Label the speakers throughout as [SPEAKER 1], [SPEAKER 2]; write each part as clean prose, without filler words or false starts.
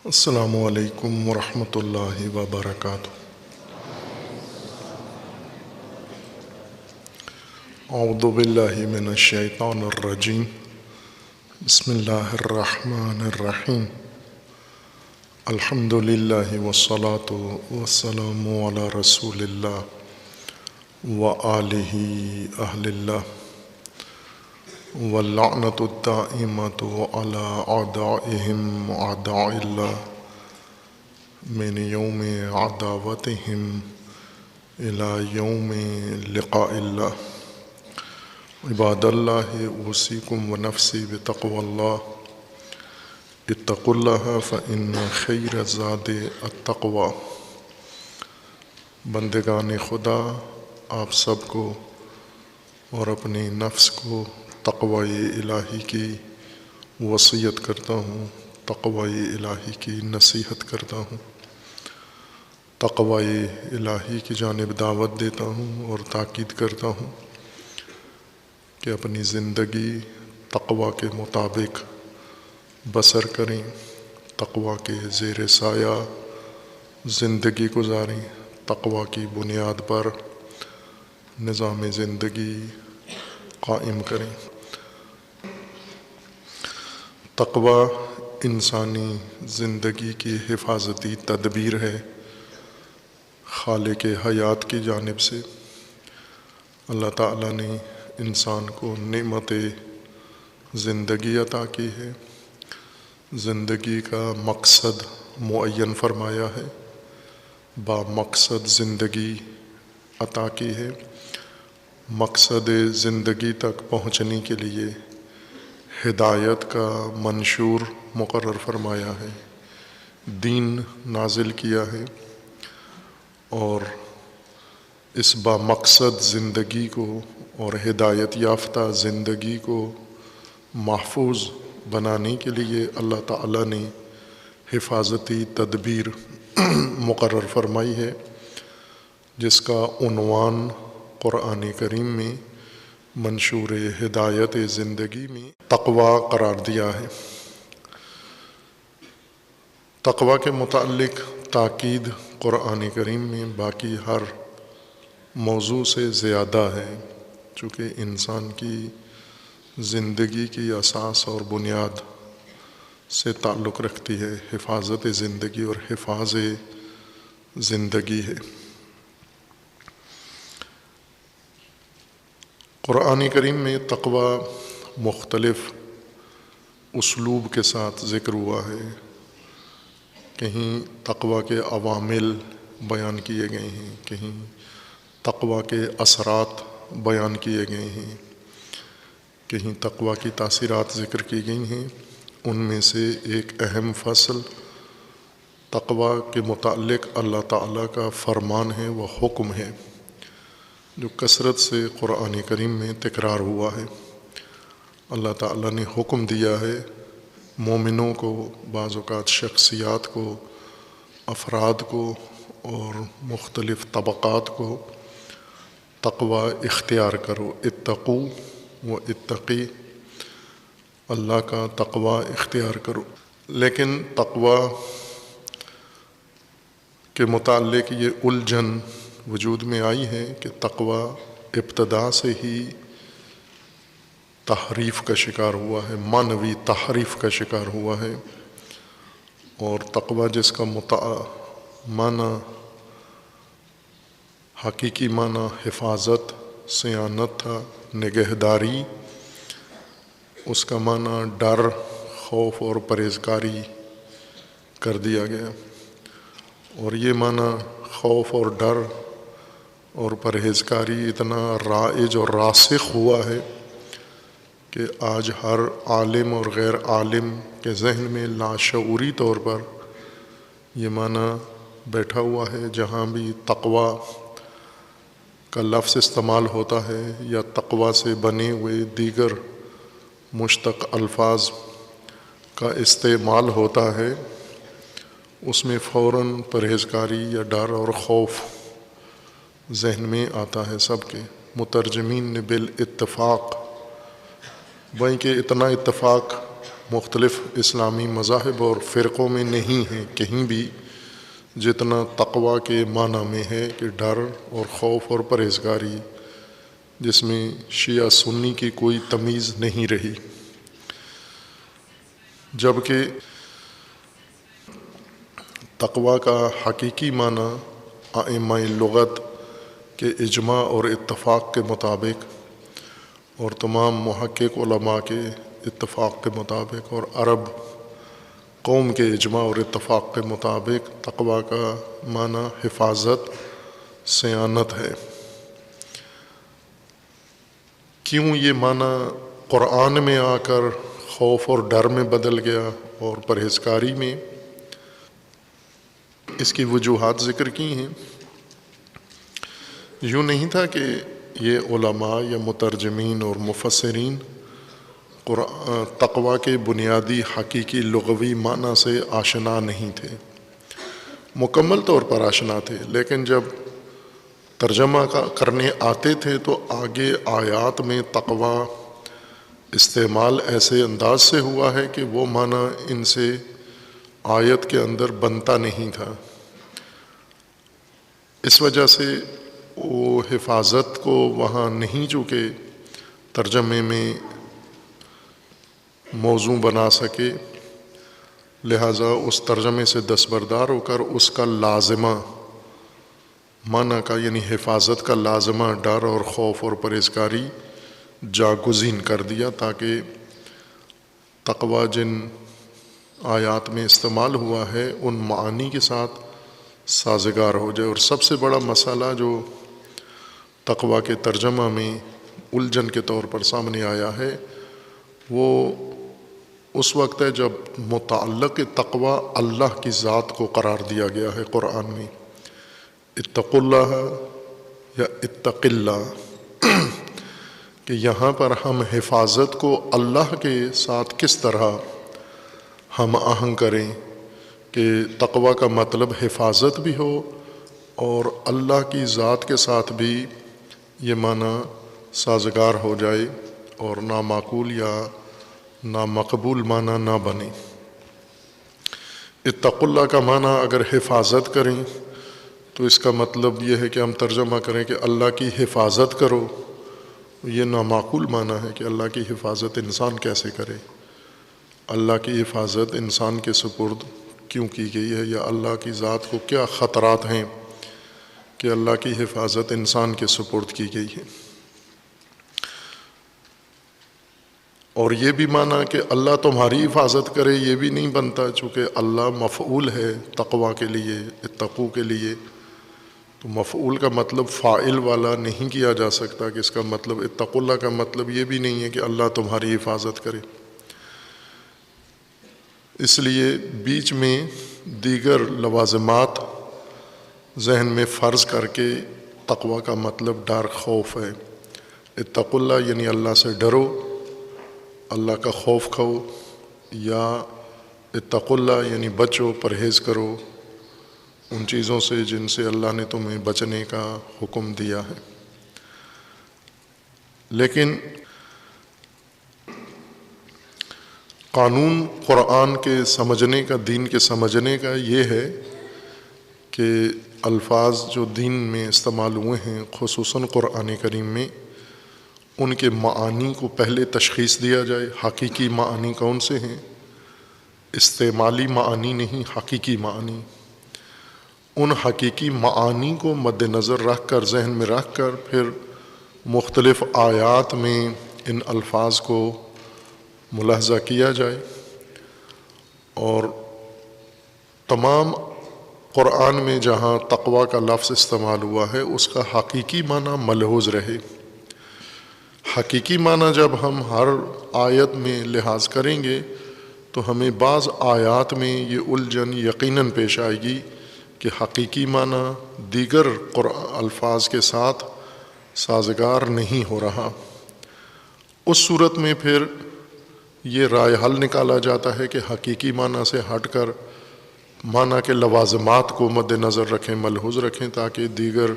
[SPEAKER 1] السلام علیکم ورحمۃ اللہ وبرکاتہ۔ اعوذ باللہ من الشیطان الرجیم، بسم اللہ الرحمن الرحیم۔ الحمد للہ والصلاة والسلام علی رسول اللہ وآلہ اہل اللہ، واللعنۃ الدائمۃ علی اعدائہم اعداء اللہ من یوم عداوتہم الی یوم لقاء اللہ۔ عباد اللہ، اوصیکم ونفسی بتقوی اللہ، اتقوا اللہ فإن خیر الزاد التقوی۔ بندگان خدا، آپ سب کو اور اپنی نفس کو تقوی الہی کی وصیت کرتا ہوں، تقوی الہی کی نصیحت کرتا ہوں، تقوی الہی کی جانب دعوت دیتا ہوں اور تاکید کرتا ہوں کہ اپنی زندگی تقوی کے مطابق بسر کریں، تقوی کے زیر سایہ زندگی گزاریں، تقوی کی بنیاد پر نظام زندگی قائم کریں۔ تقوی انسانی زندگی کی حفاظتی تدبیر ہے۔ خالق حیات کی جانب سے اللہ تعالیٰ نے انسان کو نعمت زندگی عطا کی ہے، زندگی کا مقصد معین فرمایا ہے، با مقصد زندگی عطا کی ہے۔ مقصد زندگی تک پہنچنے کے لیے ہدایت کا منشور مقرر فرمایا ہے، دین نازل کیا ہے، اور اس با مقصد زندگی کو اور ہدایت یافتہ زندگی کو محفوظ بنانے کے لیے اللہ تعالیٰ نے حفاظتی تدبیر مقرر فرمائی ہے، جس کا عنوان قرآن کریم میں منشور ہدایت زندگی میں تقوی قرار دیا ہے۔ تقوی کے متعلق تاکید قرآن کریم میں باقی ہر موضوع سے زیادہ ہے، چونکہ انسان کی زندگی کی اساس اور بنیاد سے تعلق رکھتی ہے، حفاظت زندگی اور حفاظ زندگی ہے۔ قرآن کریم میں تقوی مختلف اسلوب کے ساتھ ذکر ہوا ہے۔ کہیں تقوی کے عوامل بیان کیے گئے ہیں، کہیں تقوی کے اثرات بیان کیے گئے ہیں، کہیں تقوی کی تاثیرات ذکر کی گئی ہیں۔ ان میں سے ایک اہم فصل تقوی کے متعلق اللہ تعالیٰ کا فرمان ہے، وہ حکم ہے، جو کثرت سے قرآن کریم میں تکرار ہوا ہے۔ اللہ تعالیٰ نے حکم دیا ہے مومنوں کو، بعض اوقات شخصیات کو، افراد کو اور مختلف طبقات کو تقوی اختیار کرو، اتقو و اتقی، اللہ کا تقوی اختیار کرو۔ لیکن تقوی کے متعلق یہ الجھن وجود میں آئی ہے کہ تقوی ابتدا سے ہی تحریف کا شکار ہوا ہے، معنوی تحریف کا شکار ہوا ہے، اور تقوی جس کا معنی حقیقی معنی حفاظت، صیانت تھا، نگہداری، اس کا معنی ڈر، خوف اور پرہیزگاری کر دیا گیا، اور یہ معنی خوف اور ڈر اور پرہیزگاری اتنا رائج اور راسخ ہوا ہے کہ آج ہر عالم اور غیر عالم کے ذہن میں لاشعوری طور پر یہ معنی بیٹھا ہوا ہے۔ جہاں بھی تقوی کا لفظ استعمال ہوتا ہے یا تقوی سے بنے ہوئے دیگر مشتق الفاظ کا استعمال ہوتا ہے، اس میں فوراً پرہیزگاری یا ڈر اور خوف ذہن میں آتا ہے سب کے۔ مترجمین نے بالاتفاق، بلکہ اتنا اتفاق مختلف اسلامی مذاہب اور فرقوں میں نہیں ہیں کہیں بھی جتنا تقویٰ کے معنی میں ہے کہ ڈر اور خوف اور پرہیزگاری، جس میں شیعہ سنی کی کوئی تمیز نہیں رہی، جبکہ تقویٰ کا حقیقی معنی ائمہ لغت کے اجماع اور اتفاق کے مطابق اور تمام محقق علماء کے اتفاق کے مطابق اور عرب قوم کے اجماع اور اتفاق کے مطابق تقویٰ کا معنی حفاظت، صیانت ہے۔ کیوں یہ معنی قرآن میں آ کر خوف اور ڈر میں بدل گیا اور پرہیزکاری میں؟ اس کی وجوہات ذکر کی ہیں۔ یوں نہیں تھا کہ یہ علماء یا مترجمین اور مفسرین تقویٰ کے بنیادی حقیقی لغوی معنی سے آشنا نہیں تھے، مکمل طور پر آشنا تھے، لیکن جب ترجمہ کرنے آتے تھے تو آگے آیات میں تقویٰ استعمال ایسے انداز سے ہوا ہے کہ وہ معنی ان سے آیت کے اندر بنتا نہیں تھا۔ اس وجہ سے وہ حفاظت کو وہاں نہیں چونکہ ترجمے میں موضوع بنا سکے، لہٰذا اس ترجمے سے دستبردار ہو کر اس کا لازمہ معنی کا یعنی حفاظت کا لازمہ ڈر اور خوف اور پرہیزگاری جاگزین کر دیا، تاکہ تقویٰ جن آیات میں استعمال ہوا ہے ان معانی کے ساتھ سازگار ہو جائے۔ اور سب سے بڑا مسئلہ جو تقویٰ کے ترجمہ میں الجھن کے طور پر سامنے آیا ہے وہ اس وقت ہے جب متعلق تقویٰ اللہ کی ذات کو قرار دیا گیا ہے قرآن میں، اتقوا اللہ یا اتق اللہ، کہ یہاں پر ہم حفاظت کو اللہ کے ساتھ کس طرح ہم آہنگ کریں کہ تقویٰ کا مطلب حفاظت بھی ہو اور اللہ کی ذات کے ساتھ بھی یہ معنی سازگار ہو جائے اور نامعقول یا نامقبول معنی نہ بنے۔ اتقوا اللہ کا معنی اگر حفاظت کریں تو اس کا مطلب یہ ہے کہ ہم ترجمہ کریں کہ اللہ کی حفاظت کرو، یہ نامعقول معنی ہے کہ اللہ کی حفاظت انسان کیسے کرے، اللہ کی حفاظت انسان کے سپرد کیوں کی گئی ہے، یا اللہ کی ذات کو کیا خطرات ہیں کہ اللہ کی حفاظت انسان کے سپرد کی گئی ہے۔ اور یہ بھی مانا کہ اللہ تمہاری حفاظت کرے یہ بھی نہیں بنتا، چونکہ اللہ مفعول ہے تقویٰ کے لیے، اتقو کے لیے، تو مفعول کا مطلب فاعل والا نہیں کیا جا سکتا کہ اس کا مطلب اتقوا اللہ کا مطلب یہ بھی نہیں ہے کہ اللہ تمہاری حفاظت کرے۔ اس لیے بیچ میں دیگر لوازمات ذہن میں فرض کر کے تقویٰ کا مطلب ڈر خوف ہے۔ اتقوا اللہ یعنی اللہ سے ڈرو، اللہ کا خوف کھاؤ، یا اتقوا اللہ یعنی بچو، پرہیز کرو ان چیزوں سے جن سے اللہ نے تمہیں بچنے کا حکم دیا ہے۔ لیکن قانون قرآن کے سمجھنے کا، دین کے سمجھنے کا یہ ہے کہ الفاظ جو دین میں استعمال ہوئے ہیں خصوصاً قرآن کریم میں، ان کے معانی کو پہلے تشخیص دیا جائے۔ حقیقی معانی کون سے ہیں؟ استعمالی معانی نہیں، حقیقی معانی۔ ان حقیقی معانی کو مد نظر رکھ کر، ذہن میں رکھ کر، پھر مختلف آیات میں ان الفاظ کو ملاحظہ کیا جائے اور تمام قرآن میں جہاں تقویٰ کا لفظ استعمال ہوا ہے اس کا حقیقی معنی ملحوظ رہے۔ حقیقی معنی جب ہم ہر آیت میں لحاظ کریں گے تو ہمیں بعض آیات میں یہ الجھن یقیناً پیش آئے گی کہ حقیقی معنی دیگر الفاظ کے ساتھ سازگار نہیں ہو رہا۔ اس صورت میں پھر یہ رائے حل نکالا جاتا ہے کہ حقیقی معنی سے ہٹ کر معنی کے لوازمات کو مد نظر رکھیں، ملحوظ رکھیں، تاکہ دیگر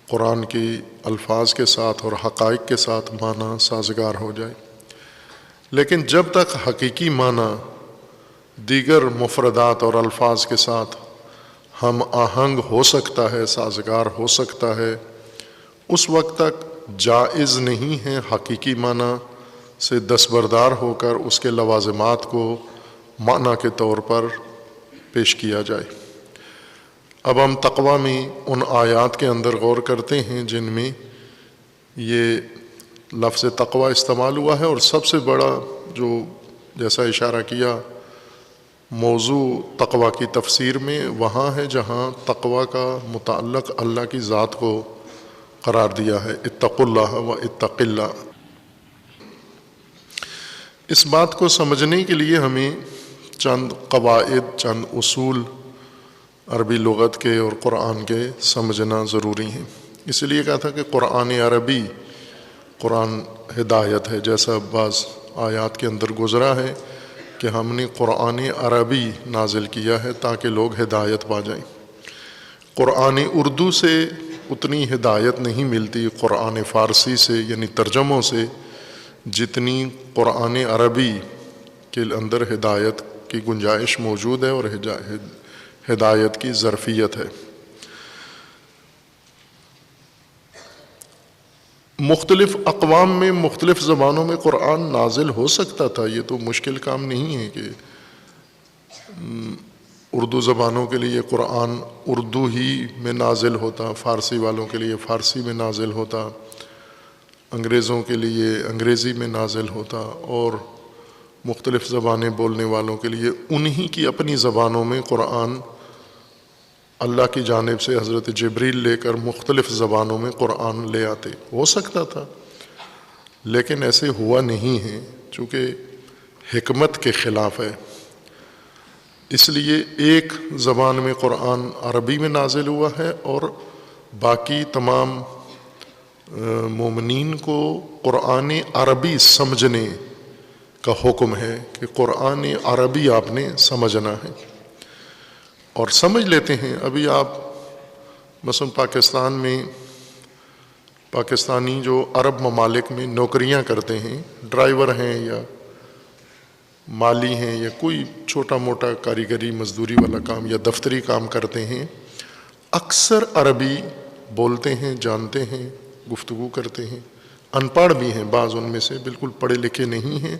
[SPEAKER 1] قرآن کی الفاظ کے ساتھ اور حقائق کے ساتھ معنی سازگار ہو جائے۔ لیکن جب تک حقیقی معنی دیگر مفردات اور الفاظ کے ساتھ ہم آہنگ ہو سکتا ہے، سازگار ہو سکتا ہے، اس وقت تک جائز نہیں ہے حقیقی معنی سے دستبردار ہو کر اس کے لوازمات کو معنی کے طور پر پیش کیا جائے۔ اب ہم تقویٰ میں ان آیات کے اندر غور کرتے ہیں جن میں یہ لفظ تقویٰ استعمال ہوا ہے، اور سب سے بڑا جو جیسا اشارہ کیا موضوع تقویٰ کی تفسیر میں وہاں ہے جہاں تقویٰ کا متعلق اللہ کی ذات کو قرار دیا ہے، اتقوا اللہ و اتق اللہ۔ اس بات کو سمجھنے کے لیے ہمیں چند قواعد، چند اصول عربی لغت کے اور قرآن کے سمجھنا ضروری ہیں۔ اس لیے کہا تھا کہ قرآن عربی قرآن ہدایت ہے، جیسا بعض آیات کے اندر گزرا ہے کہ ہم نے قرآن عربی نازل کیا ہے تاکہ لوگ ہدایت پا جائیں۔ قرآن اردو سے اتنی ہدایت نہیں ملتی قرآن فارسی سے یعنی ترجموں سے جتنی قرآن عربی کے اندر ہدایت کی گنجائش موجود ہے اور ہدایت کی ظرفیت ہے۔ مختلف اقوام میں مختلف زبانوں میں قرآن نازل ہو سکتا تھا، یہ تو مشکل کام نہیں ہے کہ اردو زبانوں کے لیے قرآن اردو ہی میں نازل ہوتا، فارسی والوں کے لیے فارسی میں نازل ہوتا، انگریزوں کے لیے انگریزی میں نازل ہوتا، اور مختلف زبانیں بولنے والوں کے لیے انہی کی اپنی زبانوں میں قرآن اللہ کی جانب سے حضرت جبریل لے کر مختلف زبانوں میں قرآن لے آتے۔ ہو سکتا تھا لیکن ایسے ہوا نہیں ہے، چونکہ حکمت کے خلاف ہے۔ اس لیے ایک زبان میں قرآن عربی میں نازل ہوا ہے اور باقی تمام مومنین کو قرآن عربی سمجھنے کا حکم ہے کہ قرآن عربی آپ نے سمجھنا ہے، اور سمجھ لیتے ہیں۔ ابھی آپ مثلا پاکستان میں پاکستانی جو عرب ممالک میں نوکریاں کرتے ہیں، ڈرائیور ہیں یا مالی ہیں یا کوئی چھوٹا موٹا کاریگری مزدوری والا کام یا دفتری کام کرتے ہیں، اکثر عربی بولتے ہیں، جانتے ہیں، گفتگو کرتے ہیں۔ ان پڑھ بھی ہیں، بعض ان میں سے بالکل پڑھے لکھے نہیں ہیں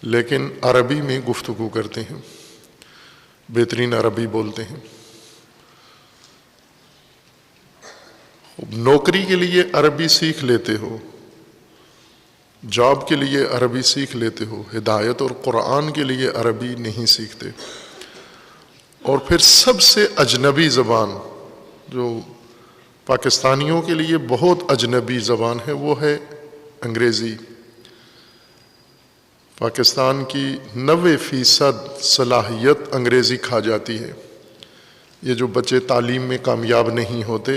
[SPEAKER 1] لیکن عربی میں گفتگو کرتے ہیں، بہترین عربی بولتے ہیں۔ نوکری کے لیے عربی سیکھ لیتے ہو، جاب کے لیے عربی سیکھ لیتے ہو، ہدایت اور قرآن کے لیے عربی نہیں سیکھتے۔ اور پھر سب سے اجنبی زبان جو پاکستانیوں کے لیے بہت اجنبی زبان ہے وہ ہے انگریزی۔ پاکستان کی 90% صلاحیت انگریزی کھا جاتی ہے۔ یہ جو بچے تعلیم میں کامیاب نہیں ہوتے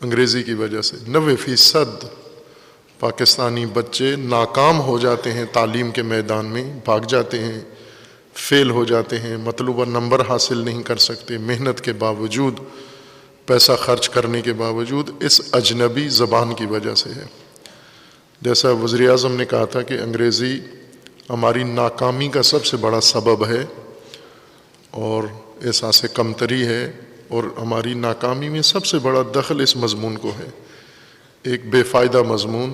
[SPEAKER 1] انگریزی کی وجہ سے، 90% پاکستانی بچے ناکام ہو جاتے ہیں، تعلیم کے میدان میں بھاگ جاتے ہیں، فیل ہو جاتے ہیں، مطلوبہ نمبر حاصل نہیں کر سکتے، محنت کے باوجود، پیسہ خرچ کرنے کے باوجود، اس اجنبی زبان کی وجہ سے ہے۔ جیسا وزیر اعظم نے کہا تھا کہ انگریزی ہماری ناکامی کا سب سے بڑا سبب ہے اور احساس کمتری ہے، اور ہماری ناکامی میں سب سے بڑا دخل اس مضمون کو ہے، ایک بے فائدہ مضمون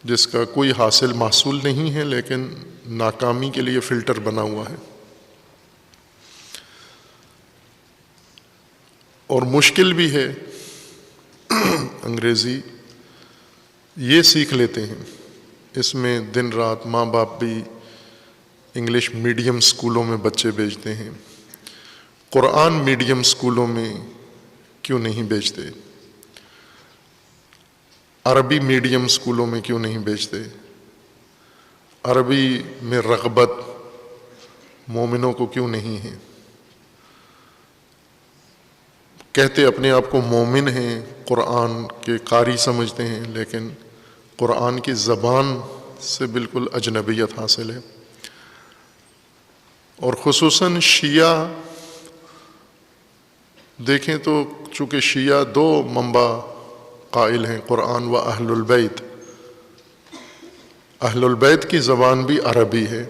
[SPEAKER 1] جس کا کوئی حاصل محصول نہیں ہے لیکن ناکامی کے لیے فلٹر بنا ہوا ہے، اور مشکل بھی ہے۔ انگریزی یہ سیکھ لیتے ہیں، اس میں دن رات ماں باپ بھی انگلش میڈیم سکولوں میں بچے بھیجتے ہیں، قرآن میڈیم سکولوں میں کیوں نہیں بھیجتے؟ عربی میڈیم سکولوں میں کیوں نہیں بھیجتے؟ عربی میں رغبت مومنوں کو کیوں نہیں ہے؟ کہتے اپنے آپ کو مومن ہیں، قرآن کے قاری سمجھتے ہیں، لیکن قرآن کی زبان سے بالکل اجنبیت حاصل ہے۔ اور خصوصاً شیعہ دیکھیں تو چونکہ شیعہ دو منبع قائل ہیں، قرآن و اہل البیت، اہل البیت کی زبان بھی عربی ہے.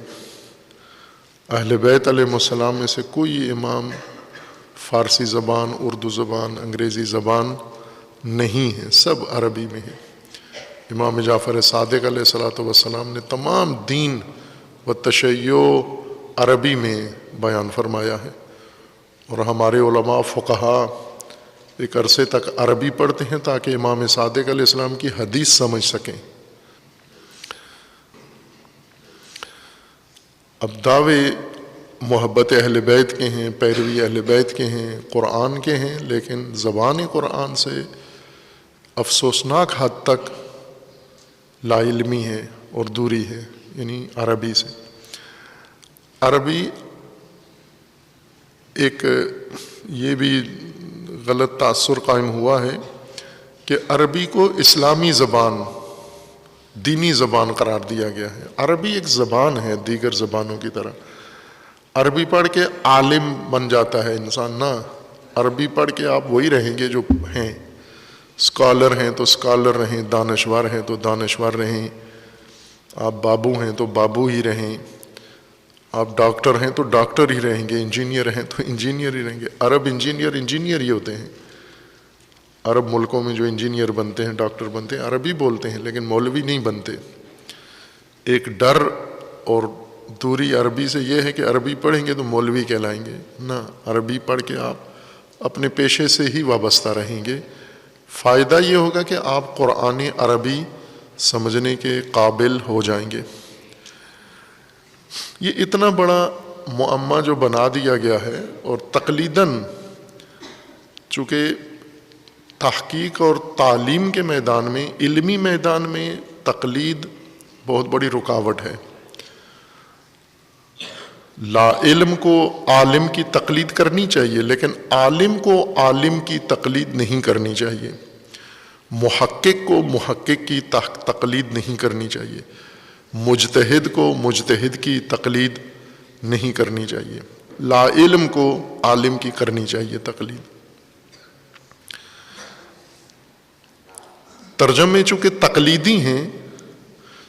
[SPEAKER 1] اہل بیت علیہ السلام میں سے کوئی امام فارسی زبان، اردو زبان، انگریزی زبان نہیں ہے، سب عربی میں ہے. امام جعفر صادق علیہ السلام نے تمام دین و تشیع عربی میں بیان فرمایا ہے، اور ہمارے علماء فقہا ایک عرصے تک عربی پڑھتے ہیں تاکہ امام صادق علیہ السلام کی حدیث سمجھ سکیں. اب دعوے محبت اہل بیت کے ہیں، پیروی اہل بیت کے ہیں، قرآن کے ہیں، لیکن زبان قرآن سے افسوسناک حد تک لا علمی ہے اور دوری ہے، یعنی عربی سے. عربی ایک یہ بھی غلط تاثر قائم ہوا ہے کہ عربی کو اسلامی زبان، دینی زبان قرار دیا گیا ہے. عربی ایک زبان ہے دیگر زبانوں کی طرح. عربی پڑھ کے عالم بن جاتا ہے انسان، نہ، عربی پڑھ کے آپ وہی رہیں گے جو ہیں. اسکالر ہیں تو اسکالر رہیں، دانشور ہیں تو دانشور رہیں، آپ بابو ہیں تو بابو ہی رہیں، آپ ڈاکٹر ہیں تو ڈاکٹر ہی رہیں گے، انجینئر ہیں تو انجینئر ہی رہیں گے. عرب انجینئر ہی ہوتے ہیں. عرب ملکوں میں جو انجینئر بنتے ہیں، ڈاکٹر بنتے ہیں، عربی بولتے ہیں لیکن مولوی نہیں بنتے. ایک ڈر اور دوری عربی سے یہ ہے کہ عربی پڑھیں گے تو مولوی کہلائیں گے. نہ، عربی پڑھ کے آپ اپنے پیشے سے ہی وابستہ رہیں گے. فائدہ یہ ہوگا کہ آپ قرآن عربی سمجھنے کے قابل ہو جائیں گے. یہ اتنا بڑا معمہ جو بنا دیا گیا ہے، اور تقلیداً چونکہ تحقیق اور تعلیم کے میدان میں، علمی میدان میں تقلید بہت بڑی رکاوٹ ہے. لا علم کو عالم کی تقلید کرنی چاہیے، لیکن عالم کو عالم کی تقلید نہیں کرنی چاہیے. محقق کو محقق کی تقلید نہیں کرنی چاہیے. مجتہد کو مجتہد کی تقلید نہیں کرنی چاہیے. لا علم کو عالم کی کرنی چاہیے تقلید. ترجمے چونکہ تقلیدی ہیں،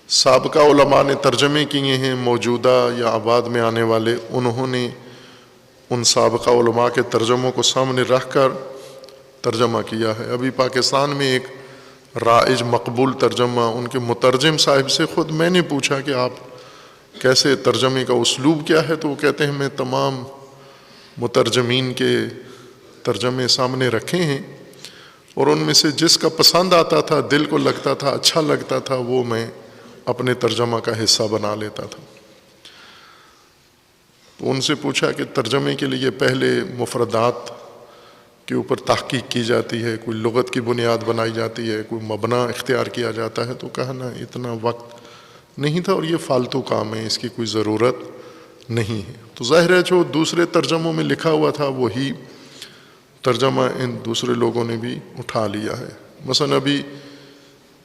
[SPEAKER 1] سابقہ علماء نے ترجمے کیے ہیں، موجودہ یا آباد میں آنے والے، انہوں نے ان سابقہ علماء کے ترجموں کو سامنے رکھ کر ترجمہ کیا ہے. ابھی پاکستان میں ایک رائج مقبول ترجمہ، ان کے مترجم صاحب سے خود میں نے پوچھا کہ آپ کیسے، ترجمے کا اسلوب کیا ہے، تو وہ کہتے ہیں میں تمام مترجمین کے ترجمے سامنے رکھے ہیں، اور ان میں سے جس کا پسند آتا تھا، دل کو لگتا تھا، اچھا لگتا تھا، وہ میں اپنے ترجمہ کا حصہ بنا لیتا تھا. تو ان سے پوچھا کہ ترجمے کے لیے پہلے مفردات کے اوپر تحقیق کی جاتی ہے، کوئی لغت کی بنیاد بنائی جاتی ہے، کوئی مبنا اختیار کیا جاتا ہے. تو کہا نا، اتنا وقت نہیں تھا اور یہ فالتو کام ہے، اس کی کوئی ضرورت نہیں ہے. تو ظاہر ہے جو دوسرے ترجموں میں لکھا ہوا تھا وہی ترجمہ ان دوسرے لوگوں نے بھی اٹھا لیا ہے. مثلا ابھی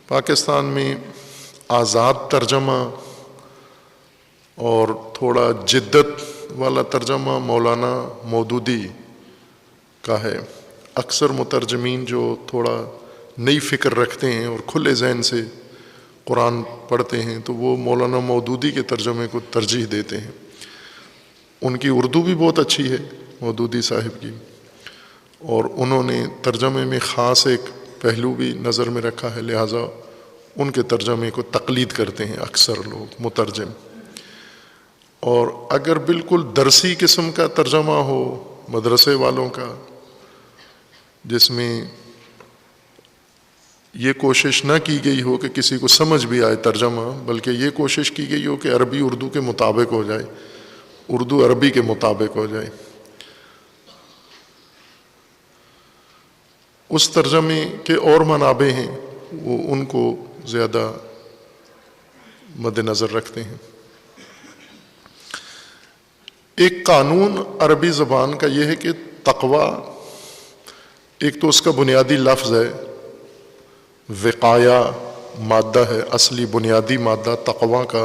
[SPEAKER 1] پاکستان میں آزاد ترجمہ اور تھوڑا جدت والا ترجمہ مولانا مودودی کا ہے. اکثر مترجمین جو تھوڑا نئی فکر رکھتے ہیں اور کھلے ذہن سے قرآن پڑھتے ہیں تو وہ مولانا مودودی کے ترجمے کو ترجیح دیتے ہیں. ان کی اردو بھی بہت اچھی ہے مودودی صاحب کی، اور انہوں نے ترجمے میں خاص ایک پہلو بھی نظر میں رکھا ہے، لہٰذا ان کے ترجمے کو تقلید کرتے ہیں اکثر لوگ مترجم. اور اگر بالکل درسی قسم کا ترجمہ ہو مدرسے والوں کا، جس میں یہ کوشش نہ کی گئی ہو کہ کسی کو سمجھ بھی آئے ترجمہ، بلکہ یہ کوشش کی گئی ہو کہ عربی اردو کے مطابق ہو جائے، اردو عربی کے مطابق ہو جائے، اس ترجمے کے اور منابع ہیں وہ ان کو زیادہ مد نظر رکھتے ہیں. ایک قانون عربی زبان کا یہ ہے کہ تقوی ایک تو اس کا بنیادی لفظ ہے، وقایا مادہ ہے، اصلی بنیادی مادہ تقوی کا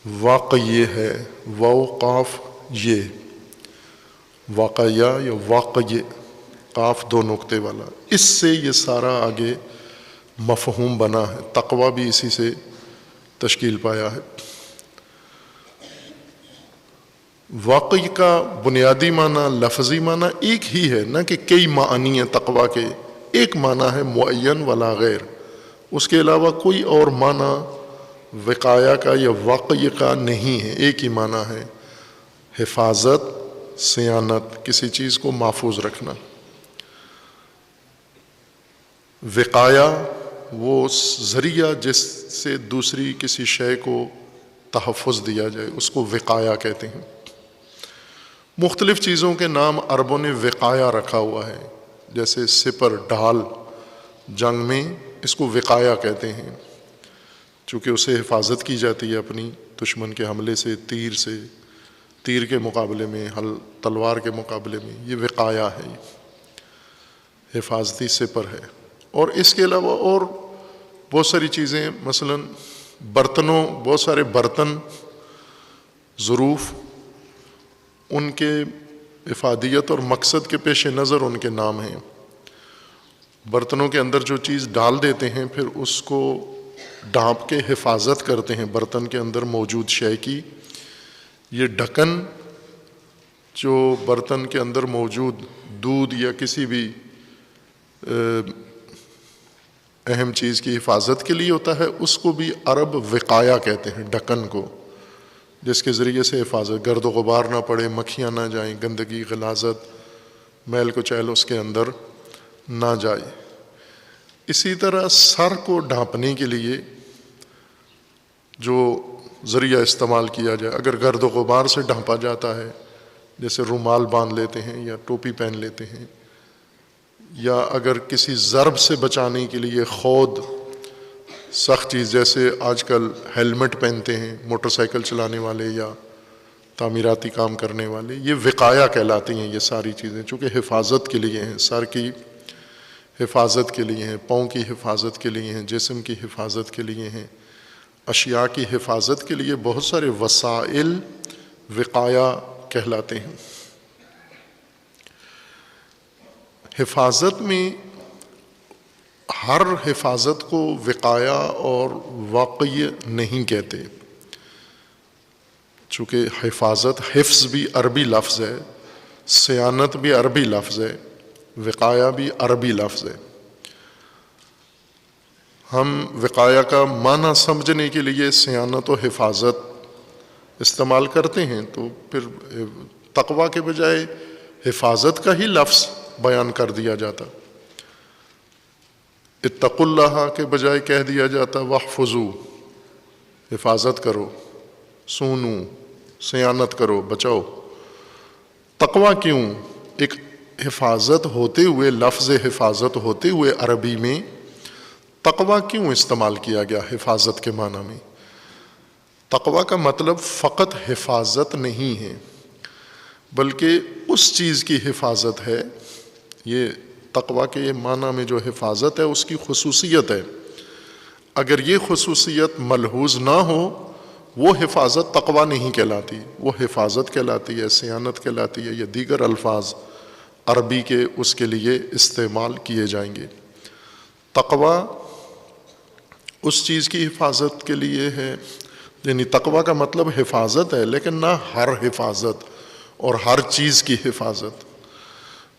[SPEAKER 1] واقعی ہے، واو قاف یہ، واقعہ یا واقعی، قاف دو نقطے والا، اس سے یہ سارا آگے مفہوم بنا ہے. تقوی بھی اسی سے تشکیل پایا ہے۔ واقعی کا بنیادی معنی، لفظی معنی ایک ہی ہے، نہ کہ کئی معنی ہیں تقویٰ کے، ایک معنی ہے معین ولا غیر، اس کے علاوہ کوئی اور معنی وقایا کا یا واقعی کا نہیں ہے، ایک ہی معنی ہے حفاظت، صیانت، کسی چیز کو محفوظ رکھنا۔ وقایا وہ ذریعہ جس سے دوسری کسی شے کو تحفظ دیا جائے، اس کو وقایا کہتے ہیں۔ مختلف چیزوں کے نام عربوں نے وقایا رکھا ہوا ہے، جیسے سپر، ڈھال، جنگ میں اس کو وقایا کہتے ہیں، چونکہ اسے حفاظت کی جاتی ہے اپنی دشمن کے حملے سے، تیر کے مقابلے میں، تلوار کے مقابلے میں، یہ وقایا ہے، حفاظتی سپر ہے۔ اور اس کے علاوہ اور بہت ساری چیزیں، مثلا بہت سارے برتن، ظروف، ان کے افادیت اور مقصد کے پیش نظر ان کے نام ہیں۔ برتنوں کے اندر جو چیز ڈال دیتے ہیں، پھر اس کو ڈھانپ کے حفاظت کرتے ہیں برتن کے اندر موجود شے کی۔ یہ ڈھکن جو برتن کے اندر موجود دودھ یا کسی بھی اہم چیز کی حفاظت کے لیے ہوتا ہے، اس کو بھی عرب وقایا کہتے ہیں، ڈھکن کو، جس کے ذریعے سے حفاظت، گرد و غبار نہ پڑے، مکھیاں نہ جائیں، گندگی، غلاظت، میل کچیل اس کے اندر نہ جائے۔ اسی طرح سر کو ڈھانپنے کے لیے جو ذریعہ استعمال کیا جائے، اگر گرد و غبار سے ڈھانپا جاتا ہے، جیسے رومال باندھ لیتے ہیں یا ٹوپی پہن لیتے ہیں، یا اگر کسی ضرب سے بچانے کے لیے خود سخت چیز، جیسے آج کل ہیلمٹ پہنتے ہیں موٹر سائیکل چلانے والے یا تعمیراتی کام کرنے والے، یہ وقایا کہلاتی ہیں یہ ساری چیزیں، چونکہ حفاظت کے لیے ہیں، سر کی حفاظت کے لیے ہیں، پاؤں کی حفاظت کے لیے ہیں، جسم کی حفاظت کے لیے ہیں، اشیاء کی حفاظت کے لیے بہت سارے وسائل وقایا کہلاتے ہیں۔ حفاظت میں ہر حفاظت کو وقایا اور واقعی نہیں کہتے، چونکہ حفاظت، حفظ بھی عربی لفظ ہے، صیانت بھی عربی لفظ ہے، وقایا بھی عربی لفظ ہے۔ ہم وقایا کا معنی سمجھنے کے لیے صیانت و حفاظت استعمال کرتے ہیں، تو پھر تقویٰ کے بجائے حفاظت کا ہی لفظ بیان کر دیا جاتا، اتقوا اللہ کے بجائے کہہ دیا جاتا واحفظوا، حفاظت کرو، سونو، صیانت کرو، بچاؤ۔ تقویٰ کیوں؟ ایک حفاظت ہوتے ہوئے، لفظ حفاظت ہوتے ہوئے عربی میں تقویٰ کیوں استعمال کیا گیا حفاظت کے معنی میں؟ تقویٰ کا مطلب فقط حفاظت نہیں ہے، بلکہ اس چیز کی حفاظت ہے۔ یہ تقویٰ کے معنی میں جو حفاظت ہے اس کی خصوصیت ہے، اگر یہ خصوصیت ملحوظ نہ ہو وہ حفاظت تقویٰ نہیں کہلاتی، وہ حفاظت کہلاتی ہے، صیانت کہلاتی ہے، یا دیگر الفاظ عربی کے اس کے لیے استعمال کیے جائیں گے۔ تقویٰ اس چیز کی حفاظت کے لیے ہے، یعنی تقویٰ کا مطلب حفاظت ہے، لیکن نہ ہر حفاظت اور ہر چیز کی حفاظت،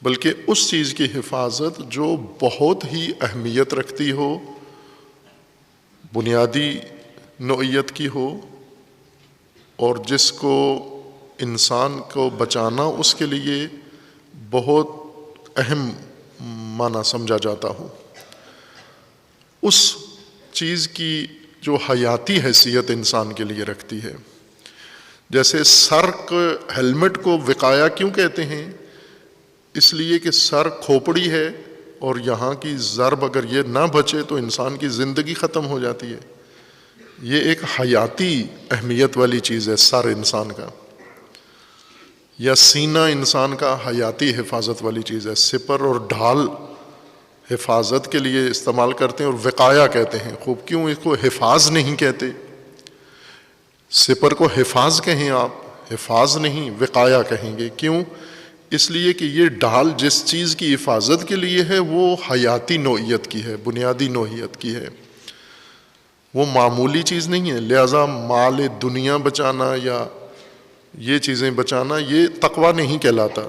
[SPEAKER 1] بلکہ اس چیز کی حفاظت جو بہت ہی اہمیت رکھتی ہو، بنیادی نوعیت کی ہو، اور جس کو انسان کو بچانا اس کے لیے بہت اہم معنی سمجھا جاتا ہو، اس چیز کی جو حیاتی حیثیت انسان کے لیے رکھتی ہے۔ جیسے سر کو، ہیلمٹ کو وقایا کیوں کہتے ہیں؟ اس لیے کہ سر کھوپڑی ہے، اور یہاں کی ضرب اگر یہ نہ بچے تو انسان کی زندگی ختم ہو جاتی ہے۔ یہ ایک حیاتی اہمیت والی چیز ہے سر انسان کا، یا سینہ انسان کا حیاتی حفاظت والی چیز ہے۔ سپر اور ڈھال حفاظت کے لیے استعمال کرتے ہیں اور وقایا کہتے ہیں۔ خوب، کیوں اس کو حفاظ نہیں کہتے؟ سپر کو حفاظ کہیں آپ، حفاظ نہیں وقایا کہیں گے، کیوں؟ اس لیے کہ یہ ڈھال جس چیز کی حفاظت کے لیے ہے وہ حیاتی نوعیت کی ہے، بنیادی نوعیت کی ہے، وہ معمولی چیز نہیں ہے. لہٰذا مال دنیا بچانا یا یہ چیزیں بچانا یہ تقویٰ نہیں کہلاتا.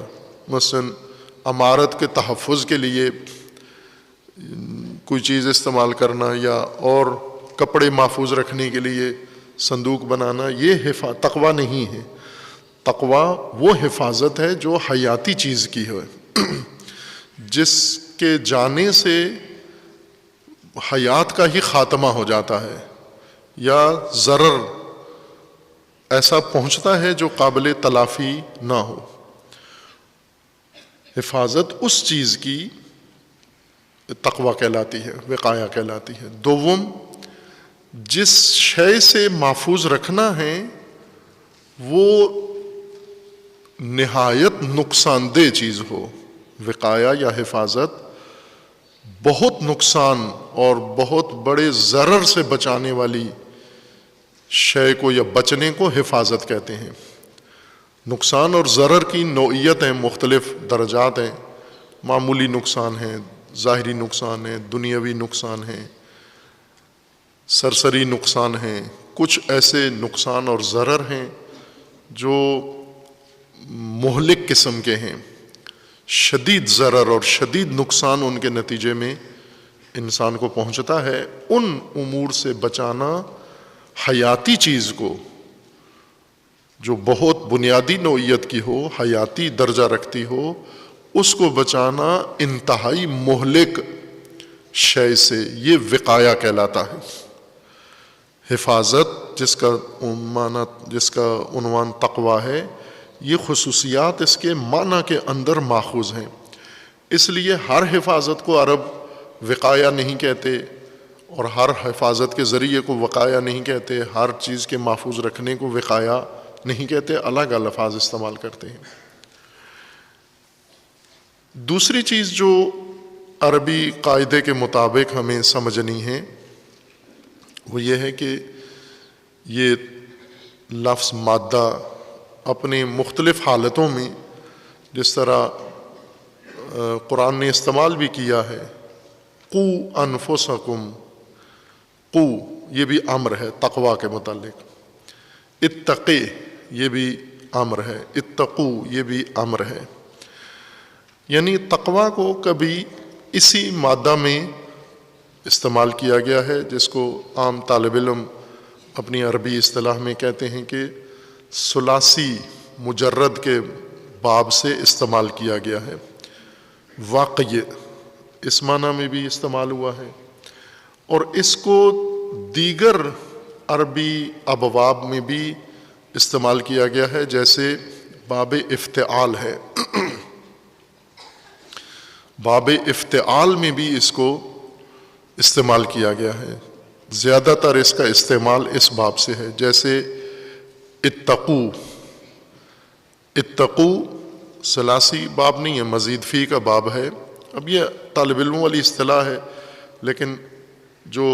[SPEAKER 1] مثلاً عمارت کے تحفظ کے لیے کوئی چیز استعمال کرنا یا اور کپڑے محفوظ رکھنے کے لیے صندوق بنانا، یہ تقویٰ نہیں ہے. تقویٰ وہ حفاظت ہے جو حیاتی چیز کی ہے، جس کے جانے سے حیات کا ہی خاتمہ ہو جاتا ہے یا ضرر ایسا پہنچتا ہے جو قابل تلافی نہ ہو. حفاظت اس چیز کی تقویٰ کہلاتی ہے، وقایہ کہلاتی ہے. دوم، جس شے سے محفوظ رکھنا ہے وہ نہایت نقصان دہ چیز ہو. وقایہ یا حفاظت بہت نقصان اور بہت بڑے ضرر سے بچانے والی شے کو یا بچنے کو حفاظت کہتے ہیں. نقصان اور ضرر کی نوعیت ہیں، مختلف درجات ہیں. معمولی نقصان ہیں، ظاہری نقصان ہیں، دنیاوی نقصان ہیں، سرسری نقصان ہیں. کچھ ایسے نقصان اور ضرر ہیں جو مہلک قسم کے ہیں، شدید ضرر اور شدید نقصان ان کے نتیجے میں انسان کو پہنچتا ہے. ان امور سے بچانا، حیاتی چیز کو جو بہت بنیادی نوعیت کی ہو، حیاتی درجہ رکھتی ہو، اس کو بچانا انتہائی مہلک شے سے، یہ وقایہ کہلاتا ہے. حفاظت جس کا عنوان تقویٰ ہے، یہ خصوصیات اس کے معنی کے اندر ماخوذ ہیں. اس لیے ہر حفاظت کو عرب وقایہ نہیں کہتے اور ہر حفاظت کے ذریعے کو وقایہ نہیں کہتے. ہر چیز کے محفوظ رکھنے کو وقایہ نہیں کہتے، الگ الفاظ استعمال کرتے ہیں. دوسری چیز جو عربی قاعدے کے مطابق ہمیں سمجھنی ہے وہ یہ ہے کہ یہ لفظ مادہ اپنے مختلف حالتوں میں جس طرح قرآن نے استعمال بھی کیا ہے، قو انفسکم، قو یہ بھی امر ہے تقویٰ کے متعلق، اتقی یہ بھی امر ہے، اتقو یہ بھی امر ہے. یعنی تقویٰ کو کبھی اسی مادہ میں استعمال کیا گیا ہے جس کو عام طالب علم اپنی عربی اصطلاح میں کہتے ہیں کہ ثلاثی مجرد کے باب سے استعمال کیا گیا ہے. واقع اس معنی میں بھی استعمال ہوا ہے، اور اس کو دیگر عربی ابواب میں بھی استعمال کیا گیا ہے، جیسے باب افتعال ہے. باب افتعال میں بھی اس کو استعمال کیا گیا ہے. زیادہ تر اس کا استعمال اس باب سے ہے، جیسے اتقو. اتقو ثلاثی باب نہیں ہے، مزید فی کا باب ہے. اب یہ طالب علموں والی اصطلاح ہے، لیکن جو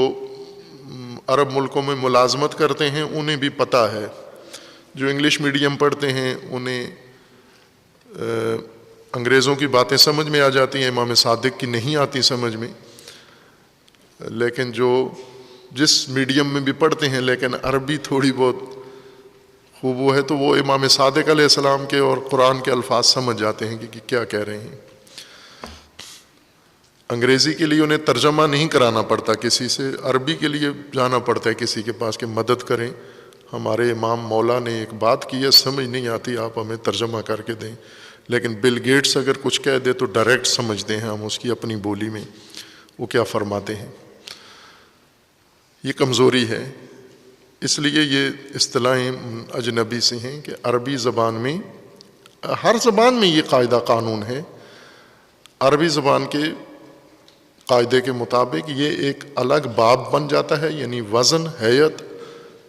[SPEAKER 1] عرب ملکوں میں ملازمت کرتے ہیں انہیں بھی پتہ ہے. جو انگلش میڈیم پڑھتے ہیں انہیں انگریزوں کی باتیں سمجھ میں آ جاتی ہیں، امام صادق کی نہیں آتی سمجھ میں. لیکن جو جس میڈیم میں بھی پڑھتے ہیں لیکن عربی تھوڑی بہت خوب وہ ہے تو وہ امام صادق علیہ السلام کے اور قرآن کے الفاظ سمجھ جاتے ہیں کہ کیا کہہ رہے ہیں. انگریزی کے لیے انہیں ترجمہ نہیں کرانا پڑتا کسی سے، عربی کے لیے جانا پڑتا ہے کسی کے پاس کہ مدد کریں، ہمارے امام مولا نے ایک بات کی ہے، سمجھ نہیں آتی، آپ ہمیں ترجمہ کر کے دیں. لیکن بل گیٹس اگر کچھ کہہ دے تو ڈائریکٹ سمجھتے ہیں ہم اس کی اپنی بولی میں وہ کیا فرماتے ہیں. یہ کمزوری ہے، اس لیے یہ اصطلاحیں اجنبی سے ہیں کہ عربی زبان میں، ہر زبان میں یہ قاعدہ قانون ہے. عربی زبان کے قاعدے کے مطابق یہ ایک الگ باب بن جاتا ہے، یعنی وزن ہیئت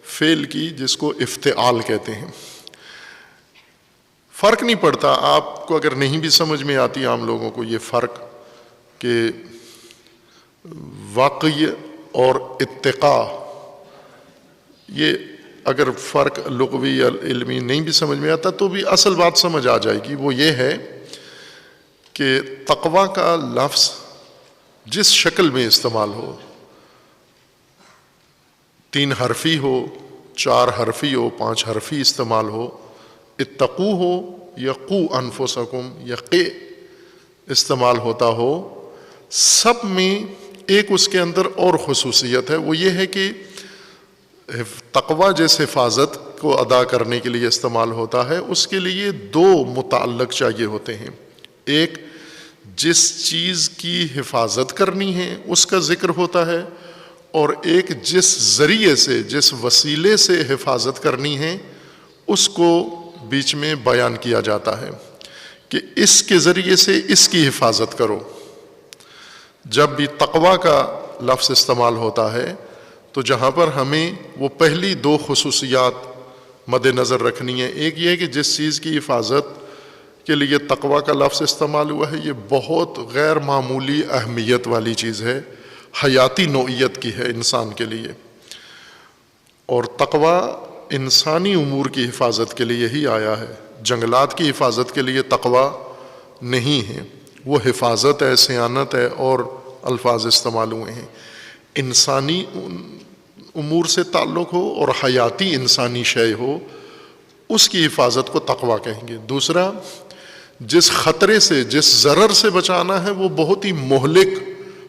[SPEAKER 1] فعل کی، جس کو افتعال کہتے ہیں. فرق نہیں پڑتا آپ کو، اگر نہیں بھی سمجھ میں آتی عام لوگوں کو یہ فرق کہ واقعی اور اتقاء، یہ اگر فرق لغوی یا علمی نہیں بھی سمجھ میں آتا تو بھی اصل بات سمجھ آ جائے گی. وہ یہ ہے کہ تقویٰ کا لفظ جس شکل میں استعمال ہو، 3 حرفی ہو، 4 حرفی ہو، 5 حرفی استعمال ہو، اتقو ہو یا قو انفسکم یا قے استعمال ہوتا ہو، سب میں ایک اس کے اندر اور خصوصیت ہے، وہ یہ ہے کہ تقوی جیسے حفاظت کو ادا کرنے کے لیے استعمال ہوتا ہے، اس کے لیے 2 متعلق چاہیے ہوتے ہیں۔ ایک جس چیز کی حفاظت کرنی ہے اس کا ذکر ہوتا ہے، اور ایک جس ذریعے سے، جس وسیلے سے حفاظت کرنی ہے اس کو بیچ میں بیان کیا جاتا ہے کہ اس کے ذریعے سے اس کی حفاظت کرو۔ جب بھی تقوی کا لفظ استعمال ہوتا ہے تو جہاں پر ہمیں وہ پہلی 2 خصوصیات مد نظر رکھنی ہے، ایک یہ ہے کہ جس چیز کی حفاظت کے لیے تقوی کا لفظ استعمال ہوا ہے یہ بہت غیر معمولی اہمیت والی چیز ہے، حیاتی نوعیت کی ہے انسان کے لیے، اور تقوی انسانی امور کی حفاظت کے لیے ہی آیا ہے، جنگلات کی حفاظت کے لیے تقوی نہیں ہے، وہ حفاظت ہے، صیانت ہے، اور الفاظ استعمال ہوئے ہیں۔ انسانی امور سے تعلق ہو اور حیاتی انسانی شے ہو، اس کی حفاظت کو تقوی کہیں گے۔ دوسرا، جس خطرے سے، جس ضرر سے بچانا ہے وہ بہت ہی مہلک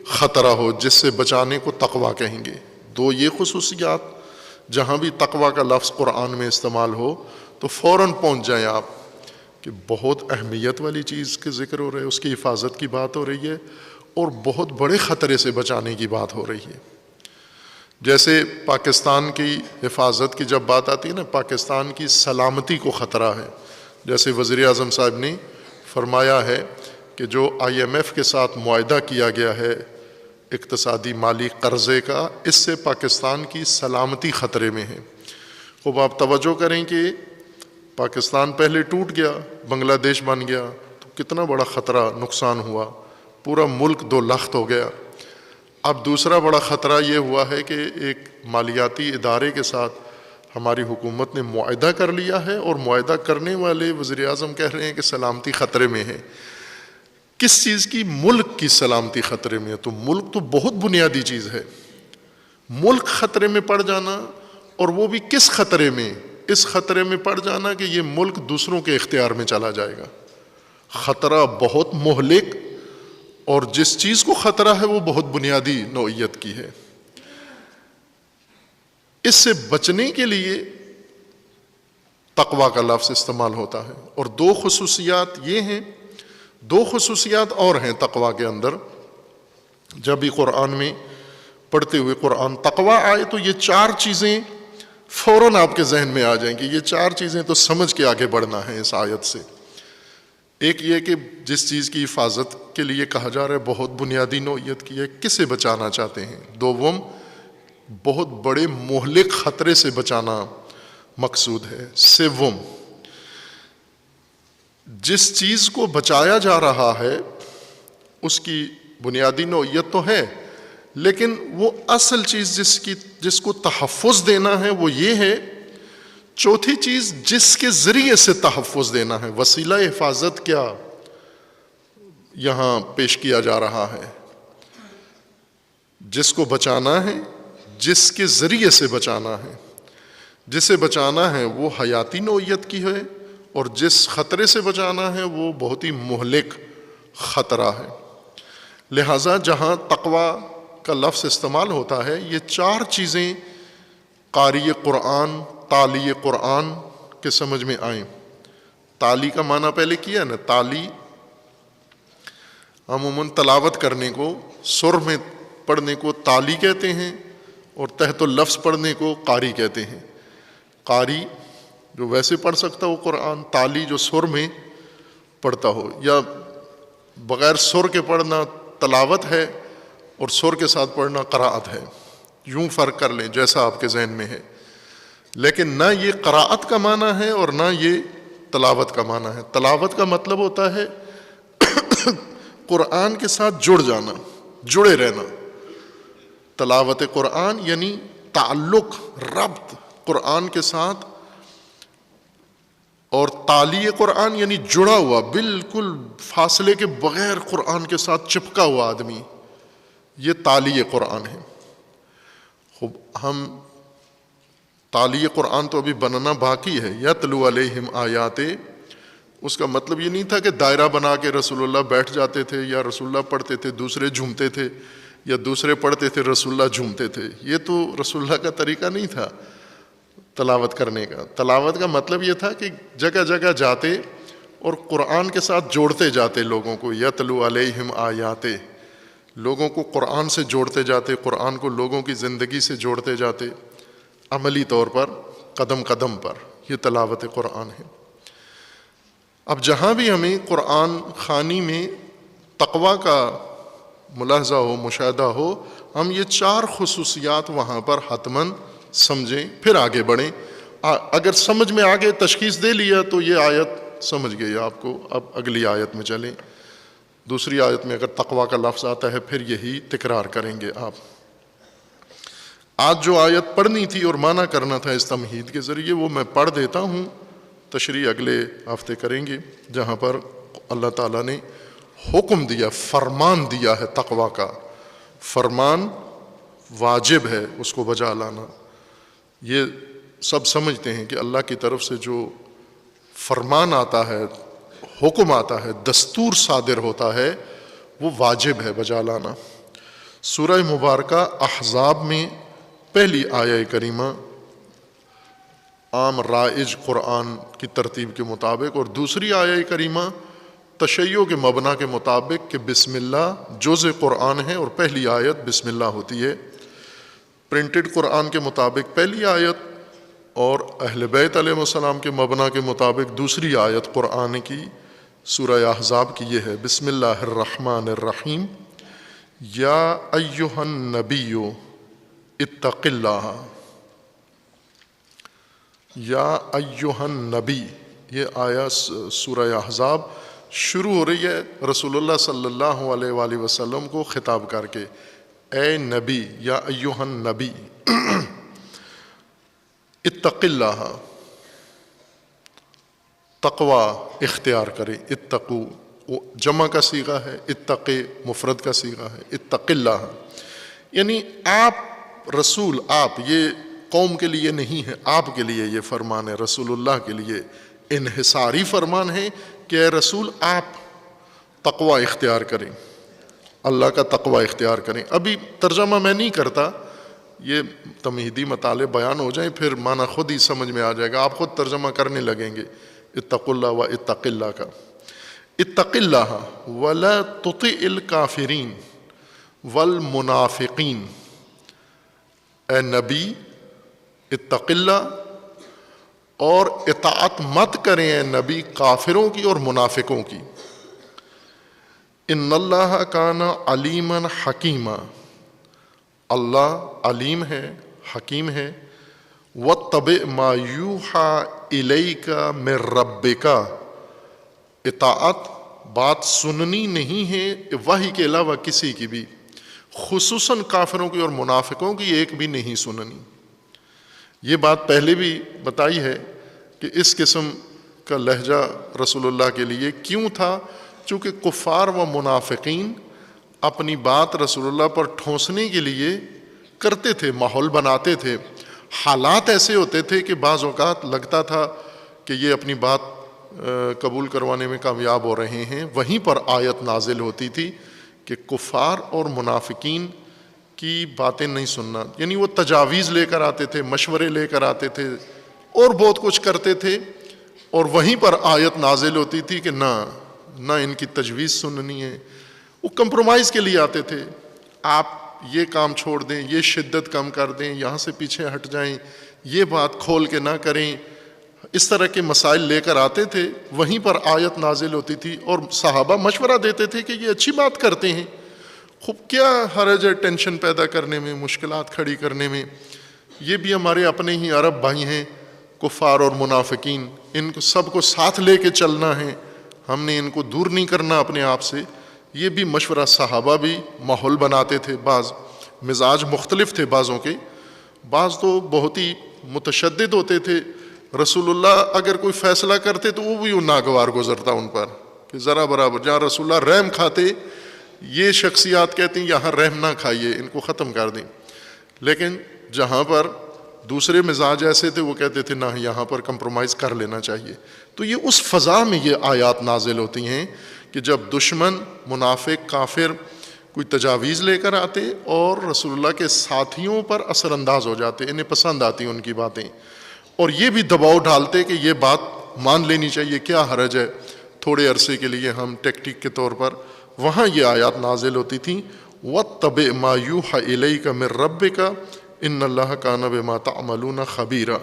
[SPEAKER 1] خطرہ ہو، جس سے بچانے کو تقوی کہیں گے۔ 2 یہ خصوصیات جہاں بھی تقوی کا لفظ قرآن میں استعمال ہو تو فوراً پہنچ جائیں آپ کہ بہت اہمیت والی چیز کے ذکر ہو رہے ہے، اس کی حفاظت کی بات ہو رہی ہے، اور بہت بڑے خطرے سے بچانے کی بات ہو رہی ہے۔ جیسے پاکستان کی حفاظت کی جب بات آتی ہے نا، پاکستان کی سلامتی کو خطرہ ہے، جیسے وزیر اعظم صاحب نے فرمایا ہے کہ جو IMF کے ساتھ معاہدہ کیا گیا ہے اقتصادی مالی قرضے کا، اس سے پاکستان کی سلامتی خطرے میں ہے۔ خوب آپ توجہ کریں کہ پاکستان پہلے ٹوٹ گیا، بنگلہ دیش بن گیا تو کتنا بڑا خطرہ، نقصان ہوا، پورا ملک 2 لخت ہو گیا۔ اب دوسرا بڑا خطرہ یہ ہوا ہے کہ ایک مالیاتی ادارے کے ساتھ ہماری حکومت نے معاہدہ کر لیا ہے، اور معاہدہ کرنے والے وزیر اعظم کہہ رہے ہیں کہ سلامتی خطرے میں ہے۔ کس چیز کی؟ ملک کی سلامتی خطرے میں ہے۔ تو ملک تو بہت بنیادی چیز ہے، ملک خطرے میں پڑ جانا، اور وہ بھی کس خطرے میں؟ اس خطرے میں پڑ جانا کہ یہ ملک دوسروں کے اختیار میں چلا جائے گا۔ خطرہ بہت مہلک، اور جس چیز کو خطرہ ہے وہ بہت بنیادی نوعیت کی ہے۔ اس سے بچنے کے لیے تقوی کا لفظ استعمال ہوتا ہے، اور 2 خصوصیات یہ ہیں، 2 خصوصیات اور ہیں تقوی کے اندر۔ جب بھی قرآن میں پڑھتے ہوئے قرآن تقوی آئے تو یہ 4 چیزیں فوراً آپ کے ذہن میں آ جائیں گی، یہ 4 چیزیں تو سمجھ کے آگے بڑھنا ہے اس آیت سے۔ ایک یہ کہ جس چیز کی حفاظت کے لیے کہا جا رہا ہے بہت بنیادی نوعیت کی ہے، کسے بچانا چاہتے ہیں۔ دوم، بہت بڑے مہلک خطرے سے بچانا مقصود ہے۔ سوم، جس چیز کو بچایا جا رہا ہے اس کی بنیادی نوعیت تو ہے، لیکن وہ اصل چیز جس کو تحفظ دینا ہے وہ یہ ہے۔ چوتھی چیز، جس کے ذریعے سے تحفظ دینا ہے، وسیلہ حفاظت کیا یہاں پیش کیا جا رہا ہے؟ جس کو بچانا ہے، جس کے ذریعے سے بچانا ہے، جسے بچانا ہے وہ حیاتی نوعیت کی ہے، اور جس خطرے سے بچانا ہے وہ بہت ہی مہلک خطرہ ہے۔ لہٰذا جہاں تقوی کا لفظ استعمال ہوتا ہے یہ 4 چیزیں قاری قرآن، تالی قرآن کے سمجھ میں آئیں۔ تالی کا معنی پہلے کیا نا، تالی عموماً تلاوت کرنے کو، سر میں پڑھنے کو تالی کہتے ہیں، اور تحت اللفظ پڑھنے کو قاری کہتے ہیں۔ قاری جو ویسے پڑھ سکتا ہو قرآن، تالی جو سر میں پڑھتا ہو، یا بغیر سر کے پڑھنا تلاوت ہے اور سر کے ساتھ پڑھنا قراءت ہے۔ یوں فرق کر لیں جیسا آپ کے ذہن میں ہے، لیکن نہ یہ قراءت کا معنی ہے اور نہ یہ تلاوت کا معنی ہے۔ تلاوت کا مطلب ہوتا ہے قرآن کے ساتھ جڑ جانا، جڑے رہنا۔ تلاوت قرآن یعنی تعلق، ربط قرآن کے ساتھ، اور تالی قرآن یعنی جڑا ہوا، بالکل فاصلے کے بغیر قرآن کے ساتھ چپکا ہوا آدمی، یہ تالی قرآن ہے۔ خوب، ہم تالی قرآن تو ابھی بننا باقی ہے. یتلو علیہم آیات، اس کا مطلب یہ نہیں تھا کہ دائرہ بنا کے رسول اللہ بیٹھ جاتے تھے یا رسول اللہ پڑھتے تھے دوسرے جھومتے تھے یا دوسرے پڑھتے تھے رسول اللہ جھومتے تھے. یہ تو رسول اللہ کا طریقہ نہیں تھا تلاوت کرنے کا. تلاوت کا مطلب یہ تھا کہ جگہ جگہ جاتے اور قرآن کے ساتھ جوڑتے جاتے لوگوں کو. یتلو علیہم آیات، لوگوں کو قرآن سے جوڑتے جاتے، قرآن کو لوگوں کی زندگی سے جوڑتے جاتے عملی طور پر قدم قدم پر. یہ تلاوت قرآن ہے. اب جہاں بھی ہمیں قرآن خوانی میں تقویٰ کا ملاحظہ ہو، مشاہدہ ہو، ہم یہ 4 خصوصیات وہاں پر حتماً سمجھیں پھر آگے بڑھیں. اگر سمجھ میں آگے تشخیص دے لیا تو یہ آیت سمجھ گئی آپ کو. اب اگلی آیت میں چلیں. دوسری آیت میں اگر تقویٰ کا لفظ آتا ہے پھر یہی تکرار کریں گے آپ. آج جو آیت پڑھنی تھی اور معنی کرنا تھا اس تمہید کے ذریعے وہ میں پڑھ دیتا ہوں، تشریح اگلے ہفتے کریں گے. جہاں پر اللہ تعالیٰ نے حکم دیا، فرمان دیا ہے تقویٰ کا. فرمان واجب ہے اس کو بجا لانا. یہ سب سمجھتے ہیں کہ اللہ کی طرف سے جو فرمان آتا ہے، حکم آتا ہے، دستور صادر ہوتا ہے، وہ واجب ہے بجا لانا. سورہ مبارکہ احزاب میں پہلی آیہ کریمہ عام رائج قرآن کی ترتیب کے مطابق اور دوسری آیہ کریمہ تشیع کے مبنا کے مطابق کہ بسم اللہ جزء قرآن ہے اور پہلی آیت بسم اللہ ہوتی ہے. پرنٹڈ قرآن کے مطابق پہلی آیت اور اہل بیت علیہ السلام کے مبنا کے مطابق دوسری آیت قرآن کی سورہ احزاب کی یہ ہے. بسم اللہ الرحمن الرحیم. یا ایہا النبی اتق اللہ. یا ایہا النبی، یہ آیا سورہ احزاب شروع ہو رہی ہے رسول اللہ صلی اللہ علیہ وآلہ وسلم کو خطاب کر کے. اے نبی، یا ایہا النبی اتق اللہ، تقوی اختیار کرے. اتقو جمع کا صیغہ ہے، اتق مفرد کا صیغہ ہے. اتق اللہ یعنی آپ رسول، آپ، یہ قوم کے لیے نہیں ہے، آپ کے لیے یہ فرمان ہے، رسول اللہ کے لیے انحصاری فرمان ہے کہ اے رسول آپ تقوی اختیار کریں، اللہ کا تقوی اختیار کریں. ابھی ترجمہ میں نہیں کرتا، یہ تمہیدی مطالب بیان ہو جائیں پھر معنی خود ہی سمجھ میں آ جائے گا، آپ خود ترجمہ کرنے لگیں گے اتق اللہ و اتق اللہ کا. اتق اللہ ولا تطع الکافرین والمنافقین. اے نبی اتق اللہ، اور اطاعت مت کریں اے نبی کافروں کی اور منافقوں کی. ان اللہ کان علیما حکیما، اللہ علیم ہے، حکیم ہے. واتبع ما یوحی الیک من ربک، اطاعت بات سننی نہیں ہے وحی کے علاوہ کسی کی بھی، خصوصاً کافروں کی اور منافقوں کی ایک بھی نہیں سننی. یہ بات پہلے بھی بتائی ہے کہ اس قسم کا لہجہ رسول اللہ کے لیے کیوں تھا، چونکہ کفار و منافقین اپنی بات رسول اللہ پر ٹھونسنے کے لیے کرتے تھے، ماحول بناتے تھے. حالات ایسے ہوتے تھے کہ بعض اوقات لگتا تھا کہ یہ اپنی بات قبول کروانے میں کامیاب ہو رہے ہیں. وہیں پر آیت نازل ہوتی تھی کہ کفار اور منافقین کی باتیں نہیں سننا، یعنی وہ تجاویز لے کر آتے تھے، مشورے لے کر آتے تھے اور بہت کچھ کرتے تھے، اور وہیں پر آیت نازل ہوتی تھی کہ نہ ان کی تجویز سننی ہے. وہ کمپرومائز کے لیے آتے تھے، آپ یہ کام چھوڑ دیں، یہ شدت کم کر دیں، یہاں سے پیچھے ہٹ جائیں، یہ بات کھول کے نہ کریں. اس طرح کے مسائل لے کر آتے تھے، وہیں پر آیت نازل ہوتی تھی اور صحابہ مشورہ دیتے تھے کہ یہ اچھی بات کرتے ہیں، خوب کیا حرج ہے ٹینشن پیدا کرنے میں، مشکلات کھڑی کرنے میں. یہ بھی ہمارے اپنے ہی عرب بھائی ہیں، کفار اور منافقین، ان کو سب کو ساتھ لے کے چلنا ہے، ہم نے ان کو دور نہیں کرنا اپنے آپ سے. یہ بھی مشورہ صحابہ بھی ماحول بناتے تھے. بعض مزاج مختلف تھے بعضوں کے، بعض تو بہت ہی متشدد ہوتے تھے. رسول اللہ اگر کوئی فیصلہ کرتے تو وہ بھی ناگوار گزرتا ان پر کہ ذرا برابر. جہاں رسول اللہ رحم کھاتے، یہ شخصیات کہتی ہیں یہاں رحم نہ کھائیے، ان کو ختم کر دیں. لیکن جہاں پر دوسرے مزاج ایسے تھے وہ کہتے تھے نہ یہاں پر کمپرومائز کر لینا چاہیے. تو یہ اس فضا میں یہ آیات نازل ہوتی ہیں کہ جب دشمن، منافق، کافر کوئی تجاویز لے کر آتے اور رسول اللہ کے ساتھیوں پر اثر انداز ہو جاتے، انہیں پسند آتی ان کی باتیں، اور یہ بھی دباؤ ڈالتے کہ یہ بات مان لینی چاہیے، کیا حرج ہے، تھوڑے عرصے کے لیے ہم ٹیکٹک کے طور پر. وہاں یہ آیات نازل ہوتی تھیں وَاتَّبِعْ مَا يُوحَى إِلَيْكَ مِن رَبِّكَ إِنَّ اللَّهَ كَانَ بِمَا تَعْمَلُونَ خَبِيرًا